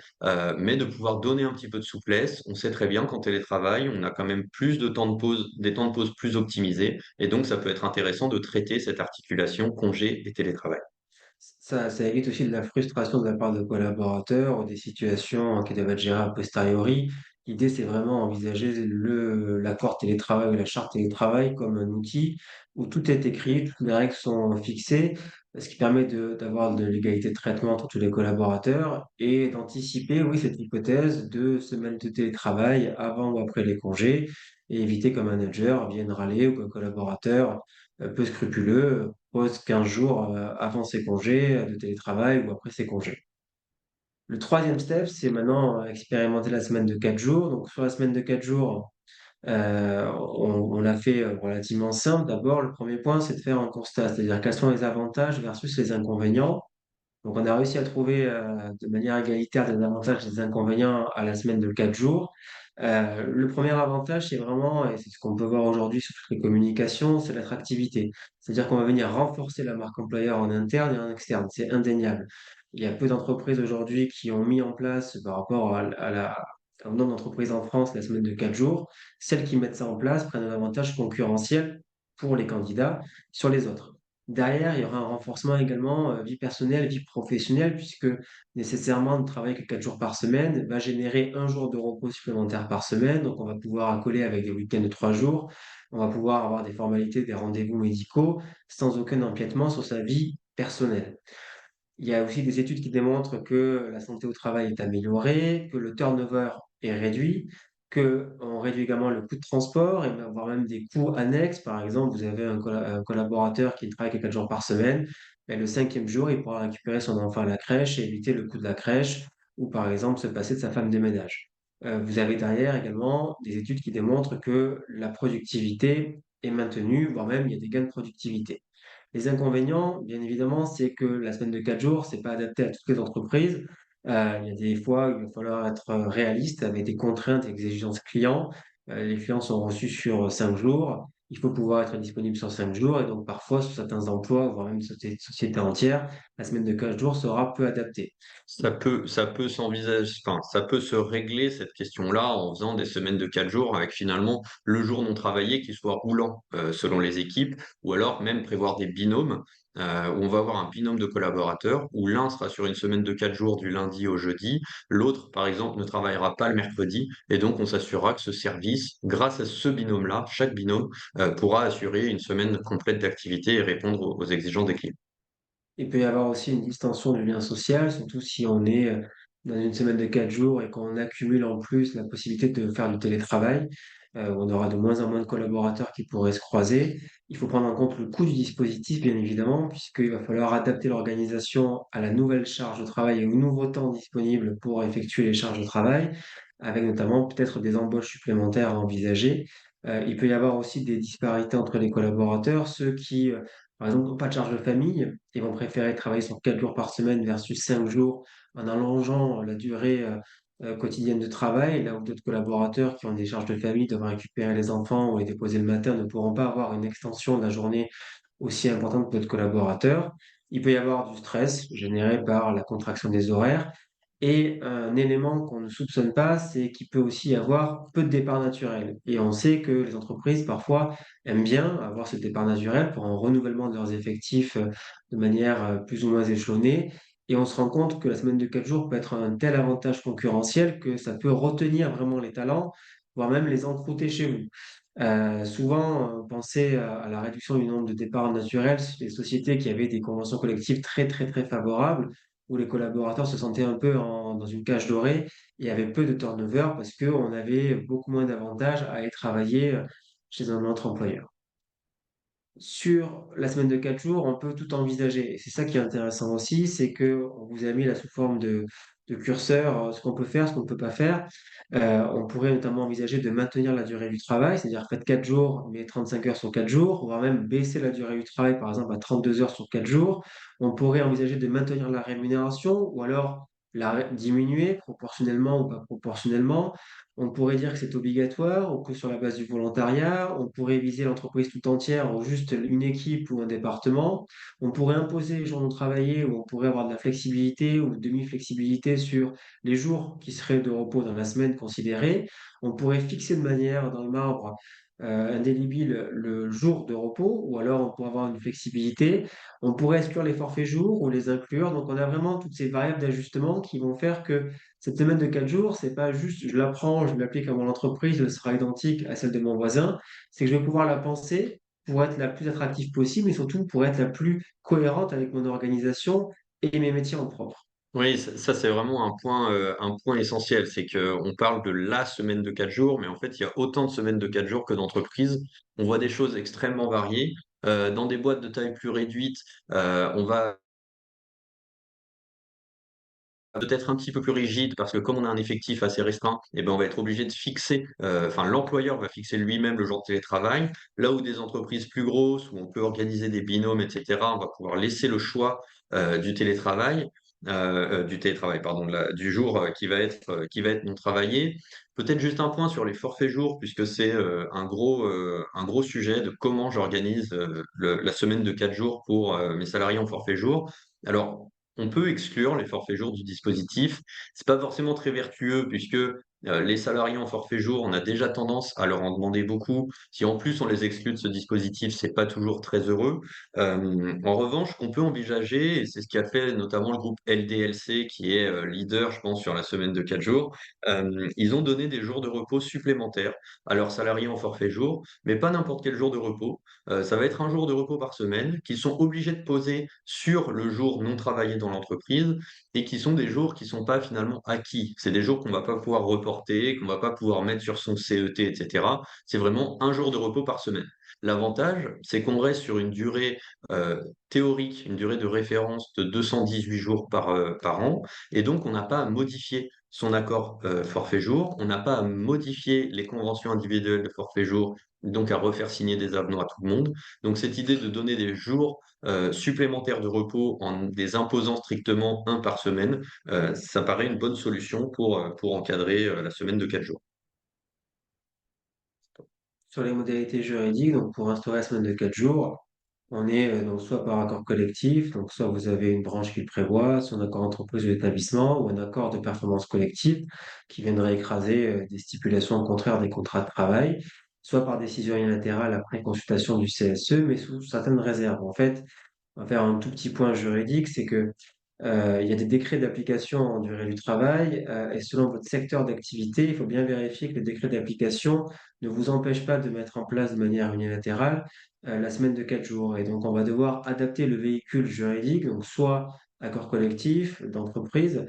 mais de pouvoir donner un petit peu de souplesse. On sait très bien qu'en télétravail, on a quand même plus de temps de pause, des temps de pause plus optimisés, et donc ça peut être intéressant de traiter cette articulation congé et télétravail. Ça évite aussi de la frustration de la part de collaborateurs ou des situations qui doivent être gérées a posteriori, L'idée, c'est vraiment envisager l'accord télétravail ou la charte télétravail comme un outil où tout est écrit, toutes les règles sont fixées, ce qui permet d'avoir de l'égalité de traitement entre tous les collaborateurs et d'anticiper, oui, cette hypothèse de semaine de télétravail avant ou après les congés et éviter qu'un manager vienne râler ou qu'un collaborateur peu scrupuleux pose 15 jours avant ses congés de télétravail ou après ses congés. Le troisième step, c'est maintenant expérimenter la semaine de 4 jours. Donc, sur la semaine de 4 jours, on l'a fait relativement simple. D'abord, le premier point, c'est de faire un constat, c'est-à-dire quels sont les avantages versus les inconvénients. Donc, on a réussi à trouver de manière égalitaire des avantages et des inconvénients à la semaine de 4 jours. Le premier avantage, c'est vraiment, et c'est ce qu'on peut voir aujourd'hui sur toutes les communications, c'est l'attractivité. C'est-à-dire qu'on va venir renforcer la marque employeur en interne et en externe. C'est indéniable. Il y a peu d'entreprises aujourd'hui qui ont mis en place, par rapport au nombre d'entreprises en France, la semaine de 4 jours. Celles qui mettent ça en place prennent un avantage concurrentiel pour les candidats sur les autres. Derrière, il y aura un renforcement également vie personnelle, vie professionnelle, puisque nécessairement de travailler que 4 jours par semaine va générer un jour de repos supplémentaire par semaine. Donc, on va pouvoir accoler avec des week-ends de 3 jours. On va pouvoir avoir des formalités, des rendez-vous médicaux sans aucun empiètement sur sa vie personnelle. Il y a aussi des études qui démontrent que la santé au travail est améliorée, que le turnover est réduit, qu'on réduit également le coût de transport, et voire même des coûts annexes. Par exemple, vous avez un collaborateur qui travaille que 4 jours par semaine, mais le cinquième jour, il pourra récupérer son enfant à la crèche et éviter le coût de la crèche, ou par exemple se passer de sa femme de ménage. Vous avez derrière également des études qui démontrent que la productivité est maintenue, voire même il y a des gains de productivité. Les inconvénients, bien évidemment, c'est que la semaine de 4 jours, c'est pas adapté à toutes les entreprises. Il y a des fois où il va falloir être réaliste avec des contraintes et exigences clients. Les clients sont reçus sur 5 jours. Il faut pouvoir être disponible sur 5 jours. Et donc, parfois, sur certains emplois, voire même sociétés entières, la semaine de 4 jours sera peu adaptée. Ça peut s'envisager, enfin, ça peut se régler cette question-là en faisant des semaines de 4 jours avec finalement le jour non travaillé qui soit roulant selon les équipes, ou alors même prévoir des binômes où on va avoir un binôme de collaborateurs où l'un sera sur une semaine de 4 jours du lundi au jeudi, l'autre par exemple ne travaillera pas le mercredi, et donc on s'assurera que ce service, grâce à ce binôme-là, chaque binôme pourra assurer une semaine complète d'activité et répondre aux exigences des clients. Il peut y avoir aussi une distension du lien social, surtout si on est dans une semaine de 4 jours et qu'on accumule en plus la possibilité de faire du télétravail. On aura de moins en moins de collaborateurs qui pourraient se croiser. Il faut prendre en compte le coût du dispositif, bien évidemment, puisqu'il va falloir adapter l'organisation à la nouvelle charge de travail et au nouveau temps disponible pour effectuer les charges de travail, avec notamment peut-être des embauches supplémentaires à envisager. Il peut y avoir aussi des disparités entre les collaborateurs, ceux qui par exemple, n'ont pas de charge de famille et vont préférer travailler sur 4 jours par semaine versus 5 jours en allongeant la durée quotidienne de travail, là où d'autres collaborateurs qui ont des charges de famille doivent récupérer les enfants ou les déposer le matin ne pourront pas avoir une extension de la journée aussi importante que d'autres collaborateurs. Il peut y avoir du stress généré par la contraction des horaires. Et un élément qu'on ne soupçonne pas, c'est qu'il peut aussi y avoir peu de départ naturel. Et on sait que les entreprises, parfois, aiment bien avoir ce départ naturel pour un renouvellement de leurs effectifs de manière plus ou moins échelonnée. Et on se rend compte que la semaine de 4 jours peut être un tel avantage concurrentiel que ça peut retenir vraiment les talents, voire même les encrouter chez vous. Souvent, penser à la réduction du nombre de départs naturels, les sociétés qui avaient des conventions collectives très, très, très favorables, où les collaborateurs se sentaient un peu dans une cage dorée et avaient peu de turnover parce qu'on avait beaucoup moins d'avantages à aller travailler chez un autre employeur. Sur la semaine de 4 jours, on peut tout envisager. Et c'est ça qui est intéressant aussi, c'est qu'on vous a mis là sous forme de curseur ce qu'on peut faire, ce qu'on ne peut pas faire. On pourrait notamment envisager de maintenir la durée du travail, c'est-à-dire faites 4 jours, mais 35 heures sur 4 jours, voire même baisser la durée du travail, par exemple, à 32 heures sur 4 jours. On pourrait envisager de maintenir la rémunération ou alors diminuer proportionnellement ou pas proportionnellement. On pourrait dire que c'est obligatoire ou que sur la base du volontariat. On pourrait viser l'entreprise tout entière ou juste une équipe ou un département. On pourrait imposer les jours non travaillés ou on pourrait avoir de la flexibilité ou demi-flexibilité sur les jours qui seraient de repos dans la semaine considérée. On pourrait fixer de manière dans le marbre indélébile le jour de repos, ou alors on pourrait avoir une flexibilité. On pourrait exclure les forfaits jours ou les inclure. Donc, on a vraiment toutes ces variables d'ajustement qui vont faire que cette semaine de 4 jours, c'est pas juste je la prends, je l'applique à mon entreprise, elle sera identique à celle de mon voisin. C'est que je vais pouvoir la penser pour être la plus attractive possible et surtout pour être la plus cohérente avec mon organisation et mes métiers en propre. Oui, ça, c'est vraiment un point essentiel. C'est qu'on parle de la semaine de 4 jours, mais en fait, il y a autant de semaines de 4 jours que d'entreprises. On voit des choses extrêmement variées. Dans des boîtes de taille plus réduite, on va peut-être un petit peu plus rigide parce que comme on a un effectif assez restreint, eh ben, on va être obligé de fixer, enfin l'employeur va fixer lui-même le jour de télétravail. Là où des entreprises plus grosses, où on peut organiser des binômes, etc., on va pouvoir laisser le choix du télétravail, pardon, du jour qui va être non travaillé. Peut-être juste un point sur les forfaits jours, puisque c'est un gros sujet de comment j'organise la semaine de 4 jours pour mes salariés en forfait jour. Alors, on peut exclure les forfaits jours du dispositif. C'est pas forcément très vertueux puisque les salariés en forfait jour, on a déjà tendance à leur en demander beaucoup. Si en plus on les exclut de ce dispositif, c'est pas toujours très heureux. En revanche, on peut envisager, et c'est ce qu'a fait notamment le groupe LDLC, qui est leader, je pense, sur la semaine de 4 jours, ils ont donné des jours de repos supplémentaires à leurs salariés en forfait jour, mais pas n'importe quel jour de repos. Ça va être un jour de repos par semaine qu'ils sont obligés de poser sur le jour non travaillé dans l'entreprise et qui sont des jours qui sont pas finalement acquis. C'est des jours qu'on va pas pouvoir reporter, qu'on va pas pouvoir mettre sur son CET, etc. C'est vraiment un jour de repos par semaine. L'avantage, c'est qu'on reste sur une durée théorique, une durée de référence de 218 jours par an, et donc on n'a pas à modifier son accord forfait jour, on n'a pas à modifier les conventions individuelles de forfait jour, donc à refaire signer des avenants à tout le monde. Donc cette idée de donner des jours supplémentaires de repos en les imposant strictement un par semaine, ça paraît une bonne solution pour encadrer la semaine de 4 jours. Sur les modalités juridiques, donc pour instaurer la semaine de 4 jours, on est donc soit par accord collectif, donc soit vous avez une branche qui le prévoit, soit un accord entreprise ou établissement, ou un accord de performance collective qui viendrait écraser des stipulations contraires des contrats de travail, soit par décision unilatérale après consultation du CSE, mais sous certaines réserves. En fait, on va faire un tout petit point juridique, c'est que il y a des décrets d'application en durée du travail et selon votre secteur d'activité, il faut bien vérifier que le décret d'application ne vous empêche pas de mettre en place de manière unilatérale la semaine de 4 jours. Et donc, on va devoir adapter le véhicule juridique, donc soit accord collectif d'entreprise,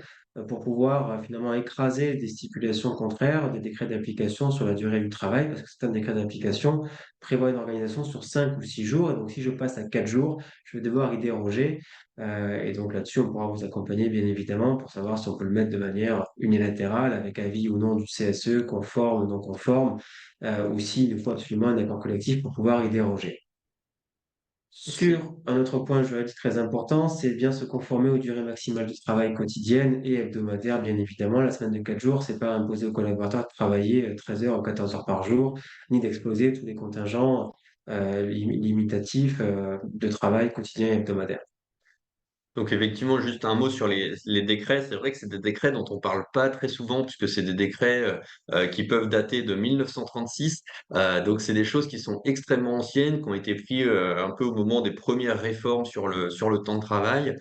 pour pouvoir finalement écraser des stipulations contraires des décrets d'application sur la durée du travail, parce que certains décrets d'application prévoient une organisation sur 5 ou 6 jours. Et donc, si je passe à 4 jours, je vais devoir y déroger. Et donc là-dessus, on pourra vous accompagner, bien évidemment, pour savoir si on peut le mettre de manière unilatérale, avec avis ou non du CSE, conforme ou non conforme, ou s'il nous faut absolument un accord collectif pour pouvoir y déroger. Ok. Sur un autre point juridique très important, c'est bien se conformer aux durées maximales de travail quotidiennes et hebdomadaires, bien évidemment. La semaine de 4 jours, c'est pas imposer aux collaborateurs de travailler 13 heures ou 14 heures par jour, ni d'exploser tous les contingents limitatifs de travail quotidien et hebdomadaire. Donc effectivement, juste un mot sur les décrets. C'est vrai que c'est des décrets dont on parle pas très souvent, puisque c'est des décrets qui peuvent dater de 1936. Donc c'est des choses qui sont extrêmement anciennes, qui ont été prises un peu au moment des premières réformes sur le temps de travail.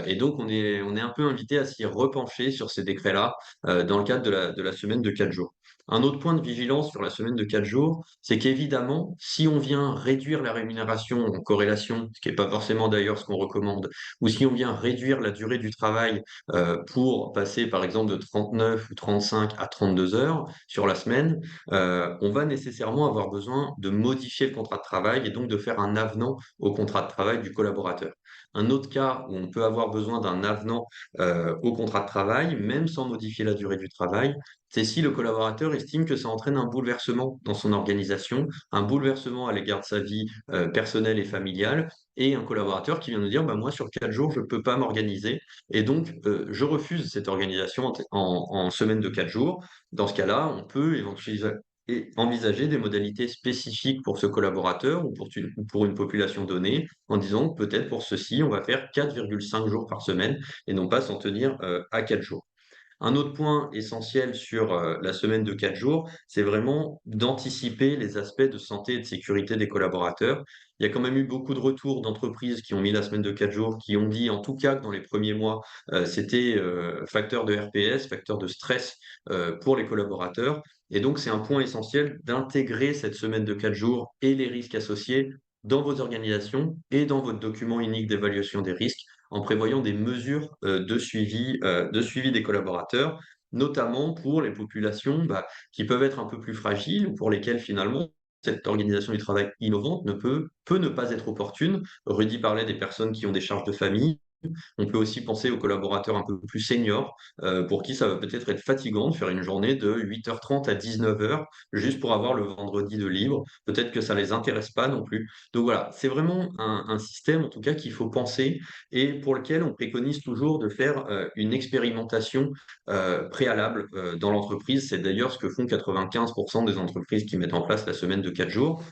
Et donc on est un peu invité à s'y repencher sur ces décrets-là dans le cadre de la semaine de 4 jours. Un autre point de vigilance sur la semaine de 4 jours, c'est qu'évidemment, si on vient réduire la rémunération en corrélation, ce qui n'est pas forcément d'ailleurs ce qu'on recommande, ou si on vient réduire la durée du travail pour passer par exemple de 39 ou 35 à 32 heures sur la semaine, on va nécessairement avoir besoin de modifier le contrat de travail et donc de faire un avenant au contrat de travail du collaborateur. Un autre cas où on peut avoir besoin d'un avenant au contrat de travail, même sans modifier la durée du travail, c'est si le collaborateur estime que ça entraîne un bouleversement dans son organisation, un bouleversement à l'égard de sa vie personnelle et familiale, et un collaborateur qui vient nous dire, bah, moi, sur 4 jours, je ne peux pas m'organiser. Et donc, je refuse cette organisation en semaine de 4 jours. Dans ce cas-là, on peut envisager des modalités spécifiques pour ce collaborateur ou pour une population donnée, en disant que peut-être pour ceci, on va faire 4,5 jours par semaine et non pas s'en tenir à 4 jours. Un autre point essentiel sur la semaine de 4 jours, c'est vraiment d'anticiper les aspects de santé et de sécurité des collaborateurs. Il y a quand même eu beaucoup de retours d'entreprises qui ont mis la semaine de 4 jours, qui ont dit en tout cas que dans les premiers mois, c'était facteur de RPS, facteur de stress pour les collaborateurs. Et donc, c'est un point essentiel d'intégrer cette semaine de 4 jours et les risques associés dans vos organisations et dans votre document unique d'évaluation des risques en prévoyant des mesures de suivi des collaborateurs, notamment pour les populations qui peuvent être un peu plus fragiles ou pour lesquelles finalement cette organisation du travail innovante peut ne pas être opportune. Rudy parlait des personnes qui ont des charges de famille. On peut aussi penser aux collaborateurs un peu plus seniors, pour qui ça va peut-être être fatigant de faire une journée de 8h30 à 19h, juste pour avoir le vendredi de libre. Peut-être que ça les intéresse pas non plus. Donc voilà, c'est vraiment un système, en tout cas, qu'il faut penser et pour lequel on préconise toujours de faire, une expérimentation, préalable, dans l'entreprise. C'est d'ailleurs ce que font 95 des entreprises qui mettent en place la semaine de 4 jours.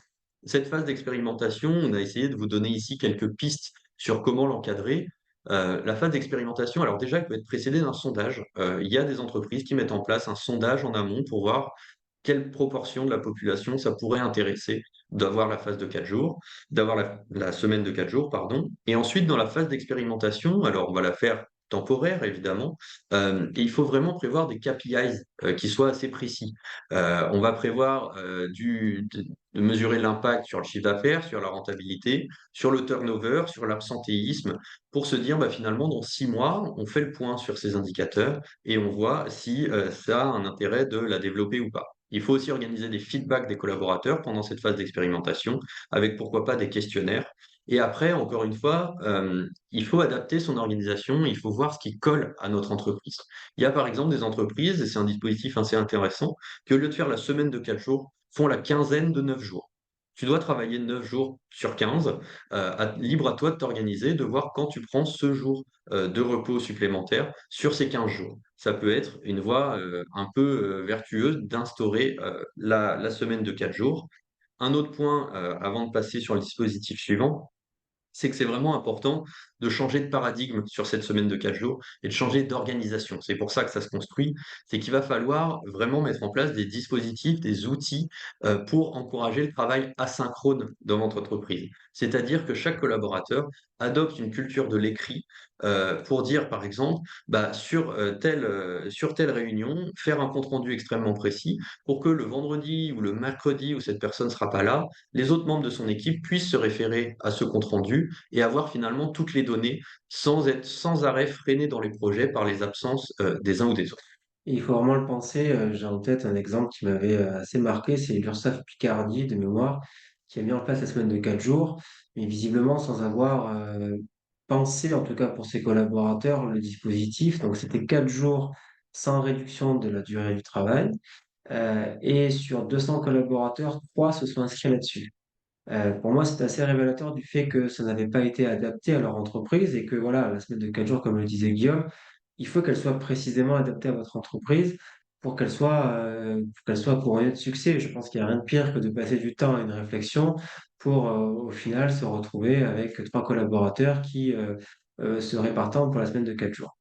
Cette phase d'expérimentation, on a essayé de vous donner ici quelques pistes sur comment l'encadrer. La phase d'expérimentation, alors déjà, elle peut être précédée d'un sondage. Il y a des entreprises qui mettent en place un sondage en amont pour voir quelle proportion de la population ça pourrait intéresser d'avoir la phase de 4 jours, d'avoir la semaine de 4 jours, pardon. Et ensuite, dans la phase d'expérimentation, alors on va la faire temporaire, évidemment, et il faut vraiment prévoir des KPIs qui soient assez précis. On va prévoir de mesurer l'impact sur le chiffre d'affaires, sur la rentabilité, sur le turnover, sur l'absentéisme, pour se dire finalement, dans 6 mois, on fait le point sur ces indicateurs et on voit si ça a un intérêt de la développer ou pas. Il faut aussi organiser des feedbacks des collaborateurs pendant cette phase d'expérimentation, avec pourquoi pas des questionnaires. Et après, encore une fois, il faut adapter son organisation, il faut voir ce qui colle à notre entreprise. Il y a par exemple des entreprises, et c'est un dispositif assez intéressant, qui au lieu de faire la semaine de 4 jours, font la quinzaine de 9 jours. Tu dois travailler 9 jours sur 15, libre à toi de t'organiser, de voir quand tu prends ce jour de repos supplémentaire sur ces 15 jours. Ça peut être une voie un peu vertueuse d'instaurer la semaine de 4 jours. Un autre point, avant de passer sur le dispositif suivant, c'est que c'est vraiment important de changer de paradigme sur cette semaine de 4 jours et de changer d'organisation. C'est pour ça que ça se construit. C'est qu'il va falloir vraiment mettre en place des dispositifs, des outils pour encourager le travail asynchrone dans votre entreprise. C'est-à-dire que chaque collaborateur adopte une culture de l'écrit pour dire, par exemple, sur telle réunion, faire un compte-rendu extrêmement précis pour que le vendredi ou le mercredi où cette personne ne sera pas là, les autres membres de son équipe puissent se référer à ce compte-rendu et avoir finalement toutes les données sans être sans arrêt freiné dans les projets par les absences des uns ou des autres. Et il faut vraiment le penser. J'ai en tête un exemple qui m'avait assez marqué, c'est l'URSSAF Picardie de mémoire, qui a mis en place la semaine de 4 jours, mais visiblement sans avoir pensé, en tout cas pour ses collaborateurs, le dispositif. Donc c'était 4 jours sans réduction de la durée du travail. Et sur 200 collaborateurs, 3 se sont inscrits là-dessus. Pour moi, c'est assez révélateur du fait que ça n'avait pas été adapté à leur entreprise et que voilà, la semaine de 4 jours, comme le disait Guillaume, il faut qu'elle soit précisément adaptée à votre entreprise pour qu'elle soit couronnée de succès. Je pense qu'il n'y a rien de pire que de passer du temps à une réflexion pour au final se retrouver avec 3 collaborateurs qui se répartent pour la semaine de 4 jours.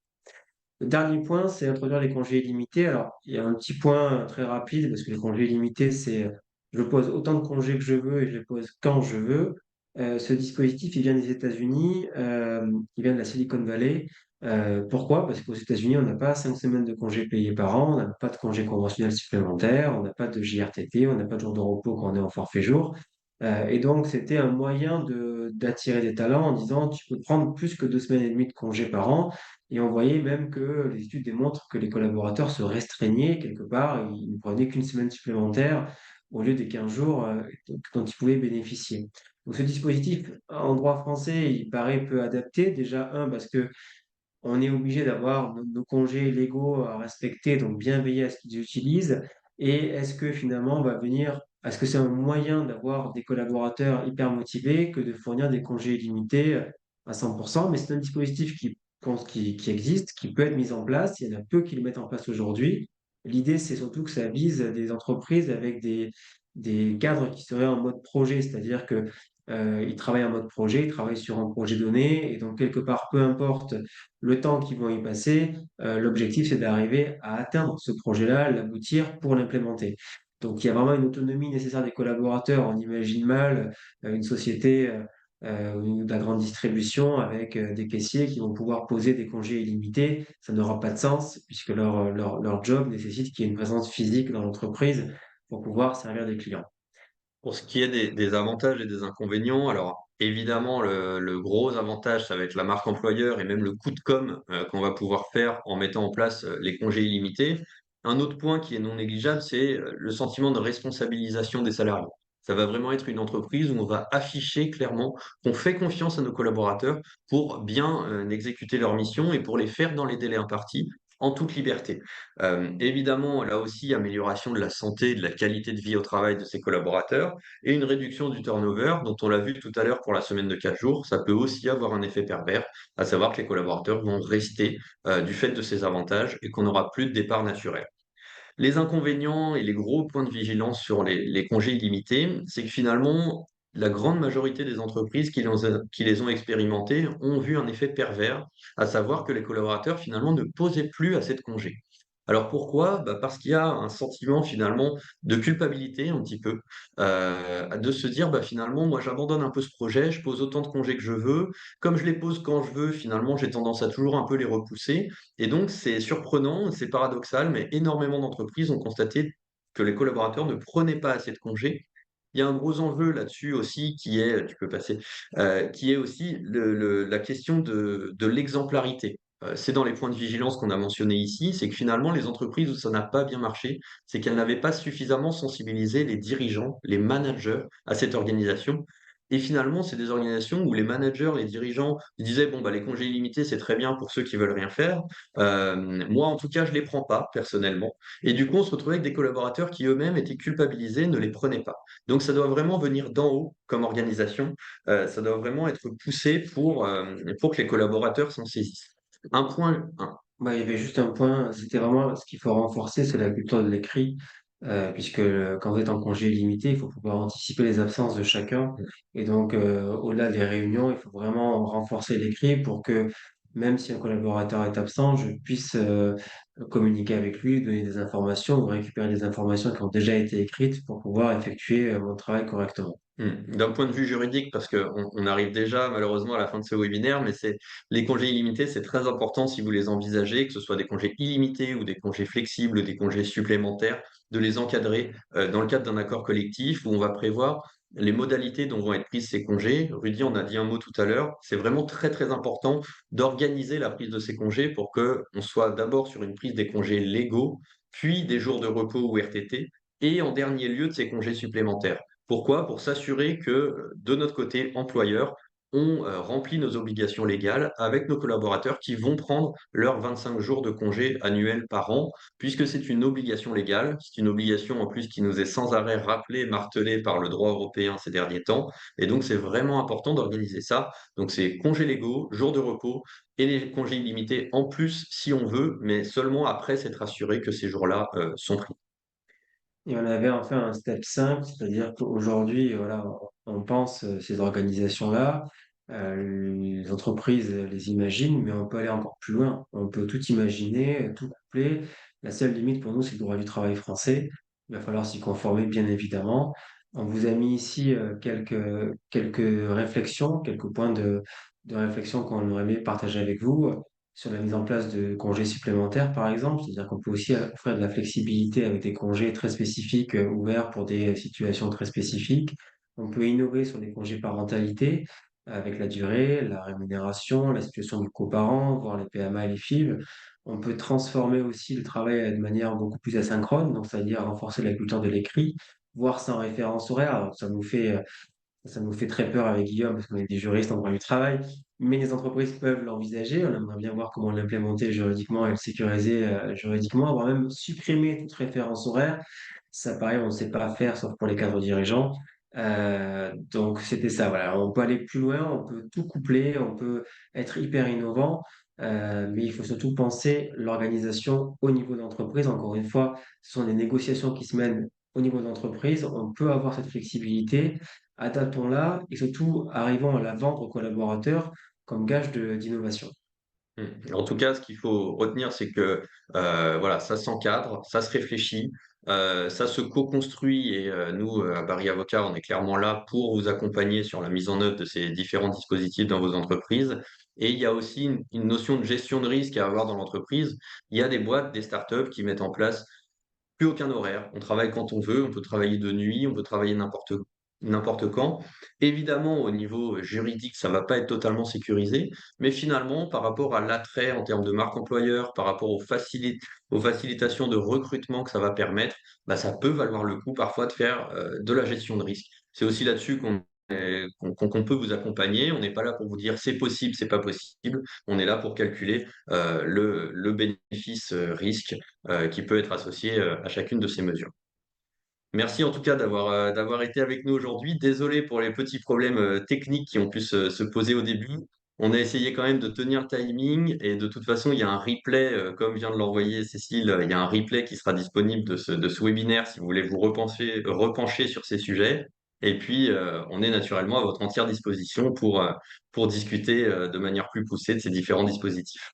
Le dernier point, c'est introduire les congés illimités. Alors, il y a un petit point très rapide, parce que les congés illimités, c'est je pose autant de congés que je veux et je les pose quand je veux. Ce dispositif, il vient des États-Unis, il vient de la Silicon Valley. Pourquoi? Parce qu'aux États-Unis, on n'a pas 5 semaines de congés payés par an, on n'a pas de congés conventionnels supplémentaires, on n'a pas de JRTT, on n'a pas de jour de repos quand on est en forfait jour. Et donc, c'était un moyen d'attirer des talents en disant, tu peux prendre plus que 2 semaines et demie de congés par an. Et on voyait même que les études démontrent que les collaborateurs se restreignaient quelque part, ils ne prenaient qu'une semaine supplémentaire au lieu des 15 jours dont ils pouvaient bénéficier. Donc ce dispositif en droit français, il paraît peu adapté. Déjà, parce que on est obligé d'avoir nos congés légaux à respecter, donc bien veiller à ce qu'ils utilisent. Et est-ce que finalement, on va venir, est-ce que c'est un moyen d'avoir des collaborateurs hyper motivés que de fournir des congés illimités à 100%? Mais c'est un dispositif qui existe, qui peut être mis en place. Il y en a peu qui le mettent en place aujourd'hui. L'idée, c'est surtout que ça vise des entreprises avec des cadres qui seraient en mode projet, c'est-à-dire que ils travaillent en mode projet, ils travaillent sur un projet donné, et donc quelque part, peu importe le temps qu'ils vont y passer, l'objectif c'est d'arriver à atteindre ce projet-là, l'aboutir pour l'implémenter. Donc il y a vraiment une autonomie nécessaire des collaborateurs. On imagine mal une société ou de la grande distribution avec des caissiers qui vont pouvoir poser des congés illimités. Ça n'aura pas de sens puisque leur job nécessite qu'il y ait une présence physique dans l'entreprise pour pouvoir servir des clients. Pour ce qui est des avantages et des inconvénients, alors évidemment, le gros avantage, ça va être la marque employeur et même le coup de com qu'on va pouvoir faire en mettant en place les congés illimités. Un autre point qui est non négligeable, c'est le sentiment de responsabilisation des salariés. Ça va vraiment être une entreprise où on va afficher clairement qu'on fait confiance à nos collaborateurs pour bien exécuter leur mission et pour les faire dans les délais impartis en toute liberté. Évidemment, là aussi, amélioration de la santé et de la qualité de vie au travail de ses collaborateurs et une réduction du turnover, dont on l'a vu tout à l'heure pour la semaine de 4 jours, ça peut aussi avoir un effet pervers, à savoir que les collaborateurs vont rester du fait de ces avantages et qu'on n'aura plus de départ naturel. Les inconvénients et les gros points de vigilance sur les congés illimités, c'est que finalement, la grande majorité des entreprises qui les ont expérimentés ont vu un effet pervers, à savoir que les collaborateurs finalement ne posaient plus assez de congés. Alors pourquoi? Bah parce qu'il y a un sentiment finalement de culpabilité un petit peu, de se dire: «Bah, finalement, moi j'abandonne un peu ce projet, je pose autant de congés que je veux. Comme je les pose quand je veux, finalement, j'ai tendance à toujours un peu les repousser» et donc c'est surprenant, c'est paradoxal, mais énormément d'entreprises ont constaté que les collaborateurs ne prenaient pas assez de congés. Il y a un gros enjeu là-dessus aussi qui est tu peux passer, qui est aussi la question de l'exemplarité. C'est dans les points de vigilance qu'on a mentionnés ici, c'est que finalement les entreprises où ça n'a pas bien marché, c'est qu'elles n'avaient pas suffisamment sensibilisé les dirigeants, les managers à cette organisation et finalement, c'est des organisations où les managers, les dirigeants, ils disaient: «Bon, bah, les congés illimités, c'est très bien pour ceux qui veulent rien faire. Moi, en tout cas, je les prends pas personnellement» et du coup, on se retrouvait avec des collaborateurs qui eux-mêmes étaient culpabilisés, ne les prenaient pas. Donc ça doit vraiment venir d'en haut comme organisation, ça doit vraiment être poussé pour que les collaborateurs s'en saisissent. Un point un Bah, il y avait juste un point, c'était vraiment ce qu'il faut renforcer, c'est la culture de l'écrit, puisque, quand vous êtes en congé illimité, il faut pouvoir anticiper les absences de chacun et donc, au-delà des réunions, il faut vraiment renforcer l'écrit pour que, même si un collaborateur est absent, je puisse, communiquer avec lui, donner des informations ou récupérer des informations qui ont déjà été écrites pour pouvoir effectuer, mon travail correctement. D'un point de vue juridique, parce qu'on arrive déjà malheureusement à la fin de ce webinaire, mais c'est les congés illimités, c'est très important si vous les envisagez, que ce soit des congés illimités ou des congés flexibles ou des congés supplémentaires, de les encadrer dans le cadre d'un accord collectif où on va prévoir les modalités dont vont être prises ces congés. Rudy en a dit un mot tout à l'heure, c'est vraiment très très important d'organiser la prise de ces congés pour que on soit d'abord sur une prise des congés légaux, puis des jours de repos ou RTT, et en dernier lieu de ces congés supplémentaires. Pourquoi? Pour s'assurer que, de notre côté employeur, on, remplit nos obligations légales avec nos collaborateurs qui vont prendre leurs 25 jours de congé annuels par an, puisque c'est une obligation légale. C'est une obligation en plus qui nous est sans arrêt rappelée, martelée par le droit européen ces derniers temps et donc c'est vraiment important d'organiser ça. Donc c'est congés légaux, jours de repos et les congés illimités en plus si on veut, mais seulement après s'être assuré que ces jours-là, sont pris. Et on avait enfin un step 5, c'est-à-dire qu'aujourd'hui, voilà, on pense, ces organisations-là, les entreprises, les imaginent, mais on peut aller encore plus loin. On peut tout imaginer, tout coupler. La seule limite pour nous, c'est le droit du travail français. Il va falloir s'y conformer, bien évidemment. On vous a mis ici, quelques réflexions, quelques points de réflexion qu'on aurait aimé partager avec vous, sur la mise en place de congés supplémentaires, par exemple. C'est-à-dire qu'on peut aussi offrir de la flexibilité avec des congés très spécifiques, ouverts pour des situations très spécifiques. On peut innover sur les congés parentalité, avec la durée, la rémunération, la situation du coparent, voire les PMA et les FIV. On peut transformer aussi le travail de manière beaucoup plus asynchrone, donc c'est-à-dire renforcer la culture de l'écrit, voire sans référence horaire. Alors ça nous fait très peur avec Guillaume parce qu'on est des juristes en droit du travail, mais les entreprises peuvent l'envisager. On aimerait bien voir comment l'implémenter juridiquement et le sécuriser juridiquement, voire même supprimer toute référence horaire. Ça, pareil, on ne sait pas faire, sauf pour les cadres dirigeants. Donc, c'était ça. Voilà. On peut aller plus loin, on peut tout coupler, on peut être hyper innovant, mais il faut surtout penser l'organisation au niveau d'entreprise. Encore une fois, ce sont des négociations qui se mènent au niveau de l'entreprise, on peut avoir cette flexibilité, adaptons-la et surtout arrivons à la vendre aux collaborateurs comme gage d'innovation. En tout cas, ce qu'il faut retenir, c'est que, voilà, ça s'encadre, ça se réfléchit, ça se co-construit et nous, à Bari Avocat, on est clairement là pour vous accompagner sur la mise en œuvre de ces différents dispositifs dans vos entreprises et il y a aussi une notion de gestion de risque à avoir dans l'entreprise. Il y a des boîtes, des startups qui mettent en place plus aucun horaire. On travaille quand on veut, on peut travailler de nuit, on peut travailler n'importe quand. Évidemment, au niveau juridique, ça va pas être totalement sécurisé, mais finalement, par rapport à l'attrait en termes de marque employeur, par rapport aux facilitations de recrutement que ça va permettre, bah, ça peut valoir le coup parfois de faire de la gestion de risque. C'est aussi là-dessus qu'on peut vous accompagner. On n'est pas là pour vous dire c'est possible, c'est pas possible. On est là pour calculer le bénéfice risque qui peut être associé à chacune de ces mesures. Merci en tout cas d'avoir été avec nous aujourd'hui. Désolé pour les petits problèmes techniques qui ont pu se poser au début. On a essayé quand même de tenir le timing et de toute façon, il y a un replay, comme vient de l'envoyer Cécile, il y a un replay qui sera disponible de ce webinaire si vous voulez vous repencher sur ces sujets. Et puis, on est naturellement à votre entière disposition pour discuter de manière plus poussée de ces différents dispositifs.